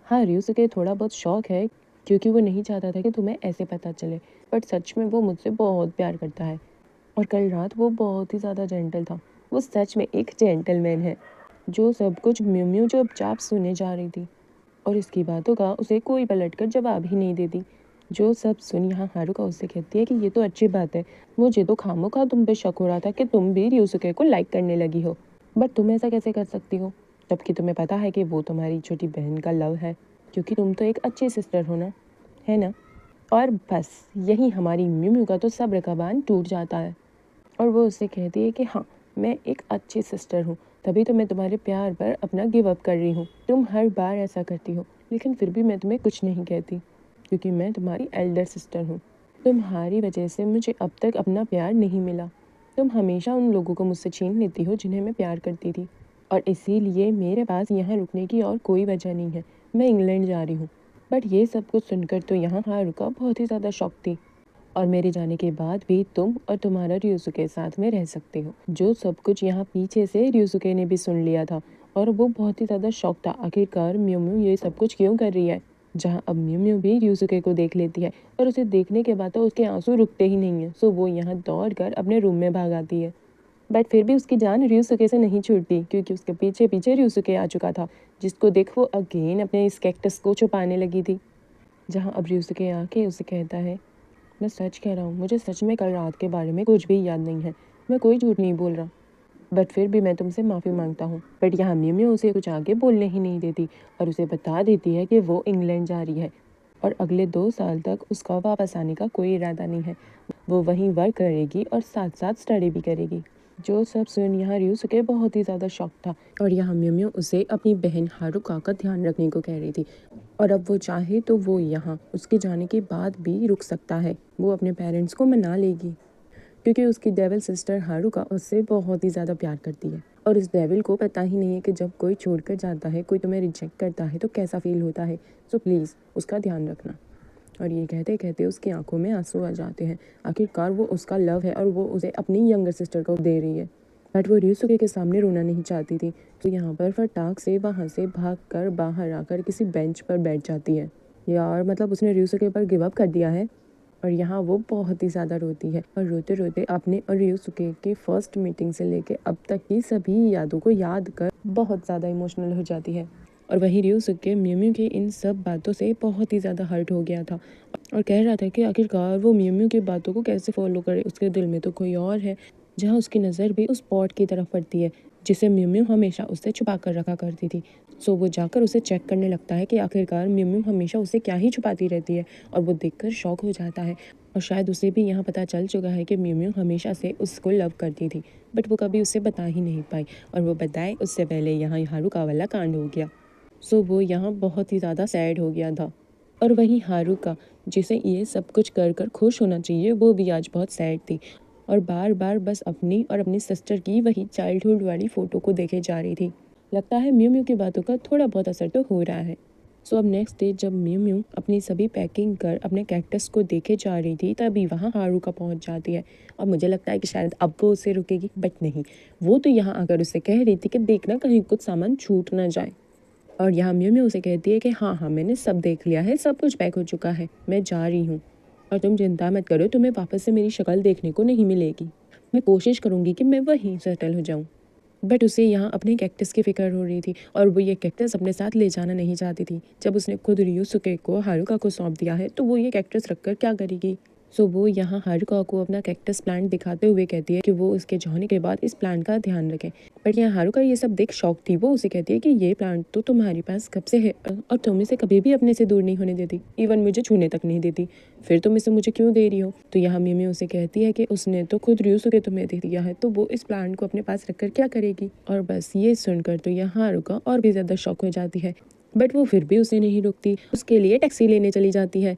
हाँ, ryusuke थोड़ा बहुत शौक है क्योंकि वो नहीं चाहता था कि तुम्हें ऐसे पता चले, बट सच में वो मुझसे बहुत प्यार करता है और कल रात वो बहुत ही ज़्यादा जेंटल था। वो सच में एक जेंटलमैन है। जो सब कुछ म्यू म्यू चुपचाप सुने जा रही थी और इसकी बातों का उसे कोई पलटकर जवाब ही नहीं देती। जो सब सुन यहाँ हारुका उससे कहती है कि ये तो अच्छी बात है, मुझे तो खामोखा तुम पे शक हो रहा था कि तुम भी ryusuke को लाइक करने लगी हो, बट तुम ऐसा कैसे कर सकती हो जबकि तुम्हें पता है कि वो तुम्हारी छोटी बहन का लव है, क्योंकि तुम तो एक अच्छी सिस्टर हो ना, है ना। और बस यही हमारी म्यू म्यू का तो सब्र का बांध टूट जाता है और वो उससे कहती है कि हाँ, मैं एक अच्छी सिस्टर हूँ, तभी तो मैं तुम्हारे प्यार पर अपना गिव अप कर रही हूँ। तुम हर बार ऐसा करती हो, लेकिन फिर भी मैं तुम्हें कुछ नहीं कहती क्योंकि मैं तुम्हारी एल्डर सिस्टर हूँ। तुम्हारी वजह से मुझे अब तक अपना प्यार नहीं मिला। तुम हमेशा उन लोगों को मुझसे छीन लेती हो जिन्हें मैं प्यार करती थी और इसीलिए मेरे पास यहाँ रुकने की और कोई वजह नहीं है। मैं इंग्लैंड जा रही हूँ। बट ये सब कुछ सुनकर तो यहाँ हारुका बहुत ही ज़्यादा शॉक थी। और मेरे जाने के बाद भी तुम और तुम्हारा ryusuke साथ में रह सकते हो। जो सब कुछ यहाँ पीछे से ryusuke ने भी सुन लिया था और वो बहुत ही ज़्यादा शॉक था, आखिरकार म्यू म्यू ये सब कुछ क्यों कर रही है। जहाँ अब म्यू म्यू भी ryusuke को देख लेती है और उसे देखने के बाद तो उसके आंसू रुकते ही नहीं है। सो वो यहाँ दौड़ कर अपने रूम में भाग आती है। बट फिर भी उसकी जान ryusuke से नहीं छूटती क्योंकि उसके पीछे पीछे ryusuke आ चुका था, जिसको देख वो अगेन अपने इस कैक्टस को छुपाने लगी थी। जहाँ अब ryusuke आके उसे कहता है, मैं सच कह रहा हूँ, मुझे सच में कल रात के बारे में कुछ भी याद नहीं है, मैं कोई झूठ नहीं बोल रहा, बट फिर भी मैं तुमसे माफ़ी मांगता हूँ। बट यहाँ म्यू म्यू उसे कुछ आगे बोलने ही नहीं देती और उसे बता देती है कि वो इंग्लैंड जा रही है और अगले 2 साल तक उसका वापस आने का कोई इरादा नहीं है। वो वहीं वर्क करेगी और साथ साथ स्टडी भी करेगी। जो सब सुन यहाँ ryusuke बहुत ही ज़्यादा शॉक था और यहाँ म्यू म्यू उसे अपनी बहन हारुका का ध्यान रखने को कह रही थी और अब वो चाहे तो वो यहाँ उसके जाने के बाद भी रुक सकता है। वो अपने पेरेंट्स को मना लेगी क्योंकि उसकी डेविल सिस्टर हारुका उससे बहुत ही ज़्यादा प्यार करती है और इस डेविल को पता ही नहीं है कि जब कोई छोड़कर जाता है, कोई तुम्हें रिजेक्ट करता है तो कैसा फील होता है। सो प्लीज़ उसका ध्यान रखना। और ये कहते कहते उसकी आंखों में आंसू आ जाते हैं। आखिरकार वो उसका लव है और वो उसे अपनी यंगर सिस्टर को दे रही है, बट वो ryusuke के सामने रोना नहीं चाहती थी। तो यहाँ पर फटाक से वहाँ से भाग कर बाहर आकर किसी बेंच पर बैठ जाती है। यार मतलब उसने ryusuke पर गिव अप कर दिया है। और यहाँ वो बहुत ही ज़्यादा रोती है और रोते रोते अपने और ryusuke की फर्स्ट मीटिंग से लेके अब तक की सभी यादों को याद कर बहुत ज़्यादा इमोशनल हो जाती है। और वहीं ryusuke म्यू म्यू की इन सब बातों से बहुत ही ज़्यादा हर्ट हो गया था और कह रहा था कि आखिरकार वो म्यू म्यू की बातों को कैसे फॉलो करे, उसके दिल में तो कोई और है। जहाँ उसकी नज़र भी उस पॉट की तरफ पड़ती है जिसे म्यू म्यू हमेशा उससे छुपा कर रखा करती थी। सो वो जाकर उसे चेक करने लगता है कि आखिरकार म्यू म्यू हमेशा उसे क्या ही छुपाती रहती है और वो देखकर शॉक हो जाता है। और शायद उसे भी यहाँ पता चल चुका है कि म्यू म्यू हमेशा से उसको लव करती थी, बट वो कभी उससे बता ही नहीं पाई और वो बताए उससे पहले यहाँ हारुका वाला कांड हो गया। सो वो यहाँ बहुत ही ज़्यादा सैड हो गया था। और वहीं हारुका, जिसे ये सब कुछ कर कर खुश होना चाहिए, वो भी आज बहुत सैड थी और बार बार बस अपनी और अपनी सिस्टर की वही चाइल्डहुड वाली फ़ोटो को देखे जा रही थी। लगता है म्यू म्यू की बातों का थोड़ा बहुत असर तो हो रहा है। सो अब नेक्स्ट डे जब म्यू म्यू अपनी सभी पैकिंग कर अपने कैक्टस को देखे जा रही थी तभी वहाँ हारुका पहुँच जाती है और मुझे लगता है कि शायद अब वो उसे रुकेगी, बट नहीं, वो तो यहाँ आकर उससे कह रही थी कि देखना कहीं कुछ सामान छूट ना जाए। और यहाँ म्यू म्यू उसे कहती है कि हाँ हाँ मैंने सब देख लिया है, सब कुछ पैक हो चुका है, मैं जा रही हूँ और तुम चिंता मत करो, तुम्हें वापस से मेरी शक्ल देखने को नहीं मिलेगी। मैं कोशिश करूँगी कि मैं वहीं सेटल हो जाऊँ। बट उसे यहाँ अपने कैक्टस की फिक्र हो रही थी और वो ये कैक्टस अपने साथ ले जाना नहीं चाहती थी। जब उसने खुद रियुसुके को हारुका को सौंप दिया है तो वो ये कैक्टस रखकर क्या करेगी। सो वो यहाँ हारुका को अपना कैक्टस प्लांट दिखाते हुए कहती है कि वो उसके जाने के बाद इस प्लांट का ध्यान रखें। बट यहाँ हारुका ये सब देख शॉक थी। वो उसे कहती है कि ये प्लांट तो तुम्हारे पास कब से है और तुम इसे कभी भी अपने से दूर नहीं होने देती, इवन मुझे छूने तक नहीं देती, फिर तुम इसे मुझे क्यों दे रही हो। तो यहाँ मिमी उसे कहती है कि उसने तो खुद रियुसुके तुम्हें दे दिया है, तो वो इस प्लांट को अपने पास रखकर क्या करेगी। और बस ये सुनकर तो यहाँ हारुका और भी ज्यादा शॉक हो जाती है। बट वो फिर भी उसे नहीं रुकती, उसके लिए टैक्सी लेने चली जाती है।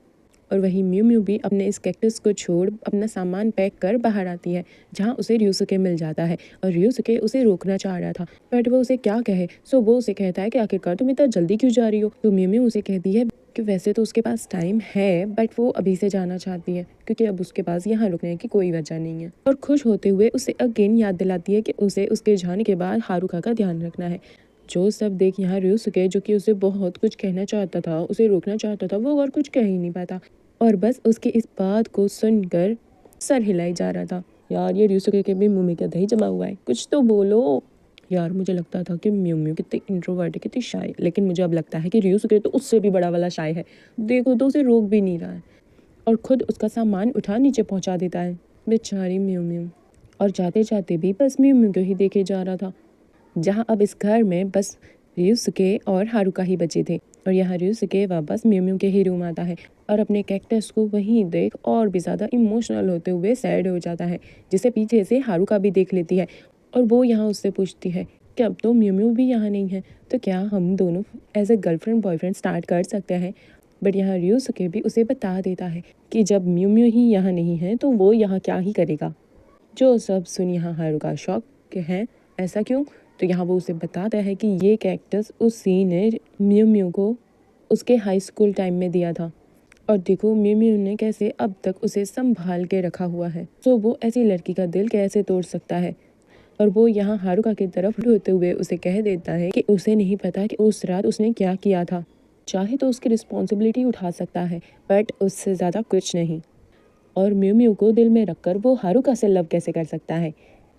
और वहीं म्यू म्यू भी अपने इस कैक्टस को छोड़ अपना सामान पैक कर बाहर आती है, जहाँ उसे रियुसुके मिल जाता है। और रियुसुके उसे रोकना चाह रहा था, बट वो उसे क्या कहे। सो वो उसे कहता है कि आखिरकार तुम इतना जल्दी क्यों जा रही हो। तो म्यू म्यू उसे कहती है कि वैसे तो उसके पास टाइम है, बट वो अभी से जाना चाहती है क्योंकि अब उसके पास यहाँ रुकने की कोई वजह नहीं है। और खुश होते हुए उसे अगेन याद दिलाती है कि उसे उसके जाने के बाद हारुका का ध्यान रखना है। जो सब देख यहाँ रियुसुके, जो कि उसे बहुत कुछ कहना चाहता था, उसे रोकना चाहता था, वो और कुछ कह ही नहीं पाता और बस उसकी इस बात को सुनकर सर हिलाई जा रहा था। यार ये रियुसुके के भी मुंह में क्या दही जमा हुआ है, कुछ तो बोलो। यार मुझे लगता था कि म्यू म्यू कितनी इंट्रोवर्ट है, कितनी शाय, लेकिन मुझे अब लगता है कि रियुसुके तो उससे भी बड़ा वाला शाय है। देखो तो उसे रोक भी नहीं रहा है और खुद उसका सामान उठा नीचे पहुंचा देता है। बेचारी म्यू म्यू। और जाते जाते भी बस म्यू म्यू को ही देखे जा रहा था, जहाँ अब इस घर में बस रियुसुके और हारुका ही बचे थे। और यहाँ रियुसुके वापस म्यू म्यू के ही रूम आता है और अपने कैक्टस को वहीं देख और भी ज़्यादा इमोशनल होते हुए सैड हो जाता है, जिसे पीछे से हारुका भी देख लेती है। और वो यहाँ उससे पूछती है कि अब तो म्यू म्यू भी यहाँ नहीं है, तो क्या हम दोनों as a girlfriend boyfriend start कर सकते हैं। बट यहाँ रियुसुके भी उसे बता देता है कि जब म्यू म्यू ही यहाँ नहीं है तो वो यहाँ क्या ही करेगा। जो सब सुन यहाँ हारुका शॉक है, ऐसा क्यों। तो यहाँ वो उसे बताता है कि ये कैक्टस उसी ने म्यू म्यू को उसके हाई स्कूल टाइम में दिया था और देखो म्यू म्यू ने कैसे अब तक उसे संभाल के रखा हुआ है। तो वो ऐसी लड़की का दिल कैसे तोड़ सकता है। और वो यहाँ हारुका की तरफ होते हुए उसे कह देता है कि उसे नहीं पता कि उस रात उसने क्या किया था। चाहे तो उसकी रिस्पॉन्सिबिलिटी उठा सकता है, बट उससे ज़्यादा कुछ नहीं। और म्यू म्यू को दिल में रखकर वो हारुका से लव कैसे कर सकता है।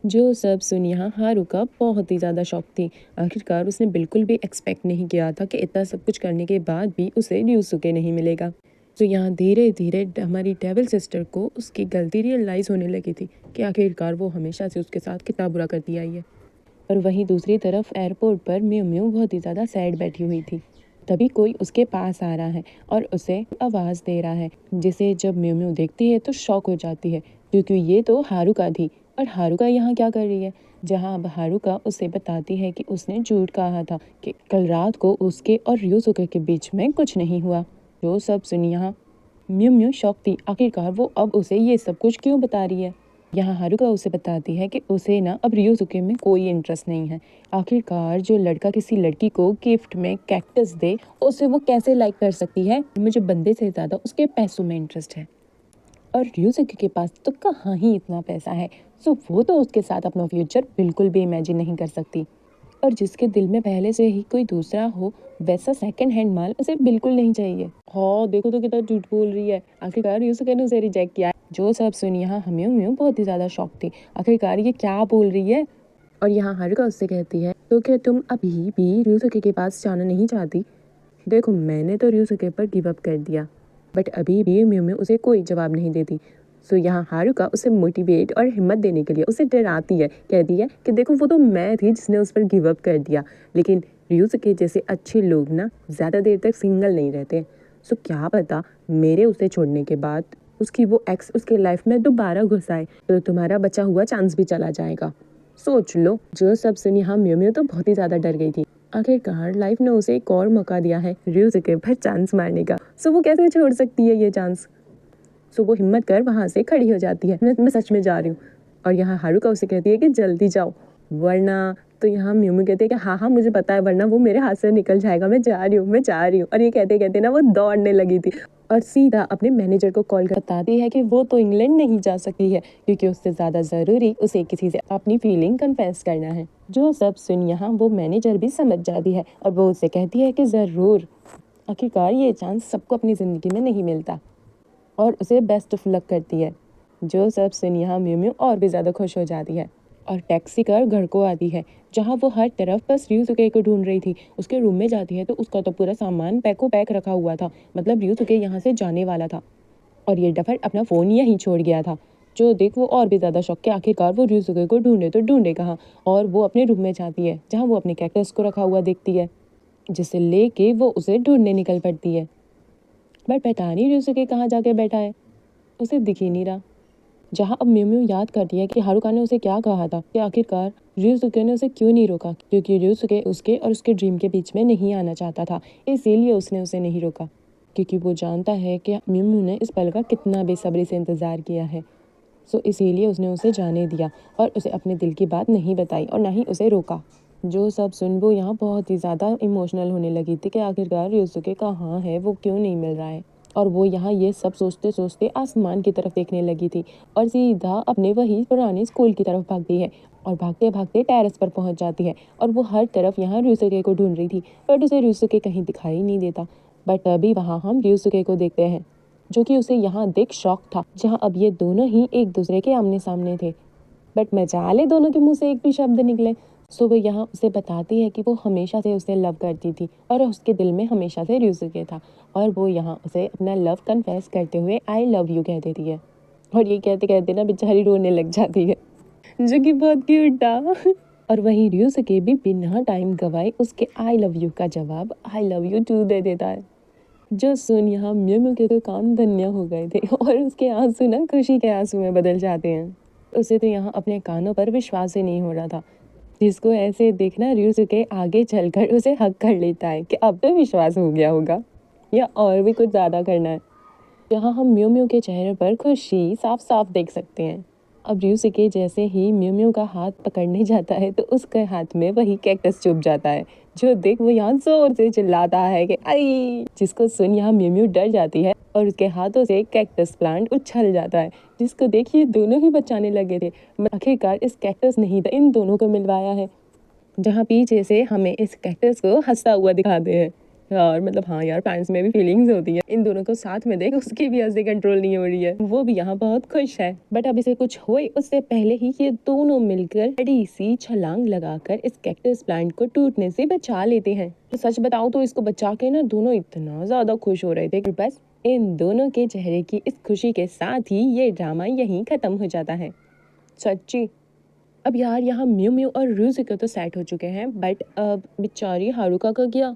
जो सब सुन यहाँ हारुका बहुत ही ज़्यादा शॉक थी। आखिरकार उसने बिल्कुल भी एक्सपेक्ट नहीं किया था कि इतना सब कुछ करने के बाद भी उसे रियुसुके नहीं मिलेगा। तो यहाँ धीरे धीरे हमारी डेविल सिस्टर को उसकी गलती रियलाइज़ होने लगी थी कि आखिरकार वो हमेशा से उसके साथ कितना बुरा करती आई है। और वहीं दूसरी तरफ एयरपोर्ट पर म्यू म्यू बहुत ही ज़्यादा सैड बैठी हुई थी। तभी कोई उसके पास आ रहा है और उसे आवाज़ दे रहा है, जिसे जब म्यू म्यू देखती है तो शॉक हो जाती है क्योंकि ये तो हारुका थी। और हारुका यहाँ क्या कर रही है, जहाँ अब हारुका उसे बताती है कि उसने झूठ कहा था कि कल रात को उसके और रियुसुके के बीच में कुछ नहीं हुआ। जो सब सुन यहाँ म्यू म्यू शॉक थी, आखिरकार वो अब उसे ये सब कुछ क्यों बता रही है। यहाँ हारुका उसे बताती है कि उसे ना अब रियुसुके में कोई इंटरेस्ट नहीं है। आखिरकार जो लड़का किसी लड़की को गिफ्ट में कैक्टस दे उसे वो कैसे लाइक कर सकती है। मुझे बंदे से ज़्यादा उसके पैसों में इंटरेस्ट है और रियुसुके के पास तो कहाँ ही इतना पैसा है। सो वो तो उसके साथ अपना फ्यूचर बिल्कुल भी इमेजिन नहीं कर सकती। और जिसके दिल में पहले से ही कोई दूसरा हो, वैसा सेकंड हैंड माल उसे बिल्कुल नहीं चाहिए। हाँ देखो तो कितना झूठ बोल रही है, आखिरकार रियुसुके ने उसे रिजेक्ट किया है। जो सब सुन यहाँ म्यू म्यू बहुत ही ज़्यादा शॉक थी, आखिरकार ये क्या बोल रही है। और यहाँ हारुका उससे कहती है तो क्या तुम अभी भी रियुसुके के पास जाना नहीं चाहती। देखो मैंने तो रियुसुके पर गिव अप कर दिया, बट अभी भी म्यू म्यू उसे कोई जवाब नहीं देती। सो यहाँ हारुका उसे मोटिवेट और हिम्मत देने के लिए उसे डराती है, कहती है कि देखो वो तो मैं थी जिसने उस पर गिव अप कर दिया, लेकिन रियुसुके जैसे अच्छे लोग ना ज़्यादा देर तक सिंगल नहीं रहते। सो क्या पता मेरे उसे छोड़ने के बाद उसकी वो एक्स उसके लाइफ में दोबारा घुस आए तो तुम्हारा बचा हुआ चांस भी चला जाएगा, सोच लो। जो सब सुनी यहाँ म्यू म्यू तो बहुत ही ज़्यादा डर गई थी। आखिरकार लाइफ ने उसे एक और मौका दिया है रियुसुके पर चांस मारने का, सो वो कैसे छोड़ सकती है ये चांस। सो वो हिम्मत कर वहाँ से खड़ी हो जाती है, मैं सच में जा रही हूँ। और यहाँ हारुका उसे कहती है कि जल्दी जाओ वरना। तो यहाँ म्यू म्यू कहती है कि हाँ हाँ मुझे पता है, वरना वो मेरे हाथ से निकल जाएगा, मैं जा रही हूँ मैं जा रही हूँ। और ये कहते कहते ना वो दौड़ने लगी थी और सीधा अपने मैनेजर को कॉल कर बताती है कि वो तो इंग्लैंड नहीं जा सकती है क्योंकि उससे ज़्यादा ज़रूरी उसे किसी से अपनी फीलिंग कन्फेस करना है। जो सब सुन यहाँ वो मैनेजर भी समझ जाती है और वो उसे कहती है कि ज़रूर, आखिरकार ये चांस सबको अपनी ज़िंदगी में नहीं मिलता और उसे बेस्ट ऑफ लक करती है। जो सब सुन यहाँ म्यू म्यू और भी ज़्यादा खुश हो जाती है। और टैक्सी कर घर को आती है, जहाँ वो हर तरफ बस रियोसुके को ढूंढ रही थी। उसके रूम में जाती है तो उसका तो पूरा सामान पैको पैक रखा हुआ था, मतलब रियोसुके यहाँ से जाने वाला था और ये डफर अपना फ़ोन यहीं छोड़ गया था। जो देख वो और भी ज़्यादा शौक के आखिरकार वो रियोसुके को ढूंढे तो ढूंढे कहाँ, और वो अपने रूम में जाती है जहाँ वो अपने कैक्टस को रखा हुआ देखती है, जिसे लेके वो उसे ढूंढने निकल पड़ती है। बट पता नहीं रियोसुके कहाँ जाके बैठा है, उसे दिख ही नहीं रहा। जहाँ अब म्यू म्यू याद करती है कि हारुका ने उसे क्या कहा था कि आखिरकार रियोसुके ने उसे क्यों नहीं रोका, क्योंकि रियोसुके उसके और उसके ड्रीम के बीच में नहीं आना चाहता था, इसीलिए उसने उसे नहीं रोका, क्योंकि वो जानता है कि म्यू म्यू ने इस पल का कितना बेसब्री से इंतज़ार किया है। सो इसीलिए उसने उसे जाने दिया और उसे अपने दिल की बात नहीं बताई और ना ही उसे रोका। जो सब सुन वो यहाँ बहुत ही ज़्यादा इमोशनल होने लगी थी कि आखिरकार रियोसुके कहाँ है, वो क्यों नहीं मिल रहा है। और वो यहाँ ये सब सोचते सोचते आसमान की तरफ देखने लगी थी और सीधा अपने वही पुराने स्कूल की तरफ भागती है और भागते भागते टेरेस पर पहुंच जाती है। और वो हर तरफ यहाँ रियोसुके को ढूंढ रही थी बट उसे रियोसुके कहीं दिखाई नहीं देता। बट अभी वहाँ हम रियोसुके को देखते हैं, जो कि उसे यहाँ देख शॉक था, जहाँ अब ये दोनों ही एक दूसरे के आमने सामने थे। बट मजाले दोनों के मुंह से एक भी शब्द निकले। सो वो यहाँ उसे बताती है कि वो हमेशा से उसे लव करती थी और उसके दिल में हमेशा से रियोसुके था, और वो यहाँ उसे अपना लव कन्फेस करते हुए आई लव यू कह देती है। और ये कहते कहते ना बेचारी रोने लग जाती है, जो कि बहुत क्यूट था। और वहीं रियोसुके भी बिना टाइम गवाए उसके आई लव यू का जवाब आई लव यू टू दे देता है, जो सुन यहाँ म्यू म्यू के तो कान धन्य हो गए थे और उसके आंसू ना खुशी के आंसू में बदल जाते हैं। उसे तो यहाँ अपने कानों पर विश्वास ही नहीं हो रहा था, जिसको ऐसे देखना रियोसुके आगे चलकर उसे हक कर लेता है कि अब तो विश्वास हो गया होगा या और भी कुछ ज़्यादा करना है। यहाँ हम म्यू म्यू के चेहरे पर खुशी साफ साफ देख सकते हैं। अब रियोसुके जैसे ही म्यू म्यू का हाथ पकड़ने जाता है तो उसके हाथ में वही कैक्टस चुभ जाता है, जो देख वो यहाँ जोर से चिल्लाता है कि आई, जिसको सुन यहाँ म्यू म्यू डर जाती है और उसके हाथों से कैक्टस प्लांट उछल जाता है, जिसको देख ये दोनों ही बचाने लगे थे। आखिरकार इस कैक्टस ने ही इन दोनों को मिलवाया है, जहाँ पीछे से हमें इस कैक्टस को हंसता हुआ दिखाते हैं। यार मतलब हाँ यार, पैरेंट्स में भी फीलिंग्स होती है, इन दोनों को साथ में देख उसकी भी हंसी कंट्रोल नहीं हो रही है, वो भी यहाँ बहुत खुश है। बट अब इसे कुछ होए उससे पहले ही ये दोनों मिलकर बड़ी सी छलांग लगाकर इस कैक्टस प्लांट को टूटने से बचा लेते हैं। तो सच बताऊं तो इसको बचा के ना दोनों इतना ज्यादा खुश हो रहे थे, बस इन दोनों के चेहरे की इस खुशी के साथ ही ये ड्रामा यहीं खत्म हो जाता है। सच्ची। अब यार यहाँ म्यू म्यू और रियोसुके तो सेट हो चुके हैं, बट अब बेचारी हारुका का क्या।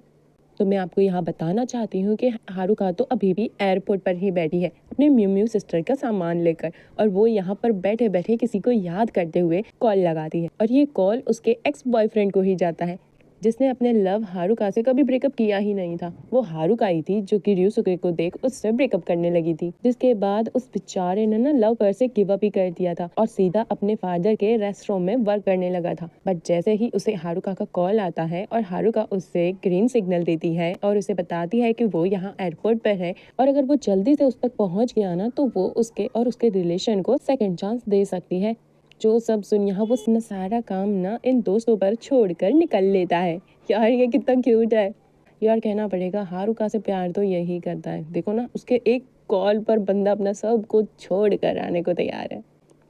तो मैं आपको यहाँ बताना चाहती हूँ कि हारुका तो अभी भी एयरपोर्ट पर ही बैठी है अपने म्यू म्यू सिस्टर का सामान लेकर, और वो यहाँ पर बैठे बैठे किसी को याद करते हुए कॉल लगाती है, और ये कॉल उसके एक्स बॉयफ्रेंड को ही जाता है, जिसने अपने लव हारुका से कभी ब्रेकअप किया ही नहीं था। वो हारुका ही थी जो कि रियोसुके को देख उससे ब्रेकअप करने लगी थी, जिसके बाद उस बेचारे ने ना लव पर से गिव अप ही कर दिया था और सीधा अपने फादर के रेस्टोरेंट में वर्क करने लगा था। बट जैसे ही उसे हारुका का कॉल आता है और हारुका उससे ग्रीन सिग्नल देती है और उसे बताती है कि वो यहाँ एयरपोर्ट पर है और अगर वो जल्दी से उस तक पहुंच गया ना तो वो उसके और उसके रिलेशन को सेकेंड चांस दे सकती है। जो सब सुन यहाँ वो सारा काम ना इन दोस्तों पर छोड़कर निकल लेता है। यार ये कितना क्यूट है। यार कहना पड़ेगा हारुका से प्यार तो यही करता है, देखो ना उसके एक कॉल पर बंदा अपना सब कुछ छोड़ कर आने को तैयार है।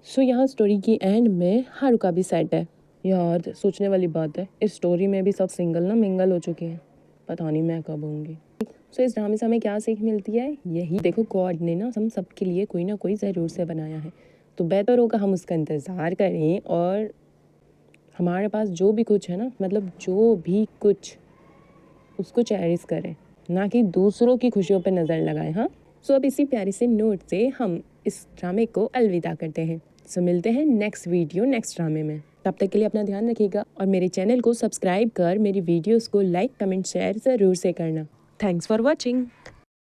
सो यहाँ स्टोरी की एंड में हारुका भी सेट है। यार सोचने वाली बात है, इस स्टोरी में भी सब सिंगल ना मिंगल हो चुके हैं, पता नहीं मैं कब होंगी। सो इस ड्रामे से हमें क्या सीख मिलती है, यही देखो गॉड ने ना हम सबके लिए कोई ना कोई ज़रूर से बनाया है, तो बेहतर होगा हम उसका इंतज़ार करें और हमारे पास जो भी कुछ है ना, मतलब जो भी कुछ, उसको चेरिश करें, ना कि दूसरों की खुशियों पर नज़र लगाएं। हाँ, सो अब इसी प्यारी से नोट से हम इस ड्रामे को अलविदा करते हैं। सो मिलते हैं नेक्स्ट वीडियो नेक्स्ट ड्रामे में, तब तक के लिए अपना ध्यान रखिएगा और मेरे चैनल को सब्सक्राइब कर मेरी वीडियोस को लाइक कमेंट शेयर ज़रूर से करना। Thanks for watching.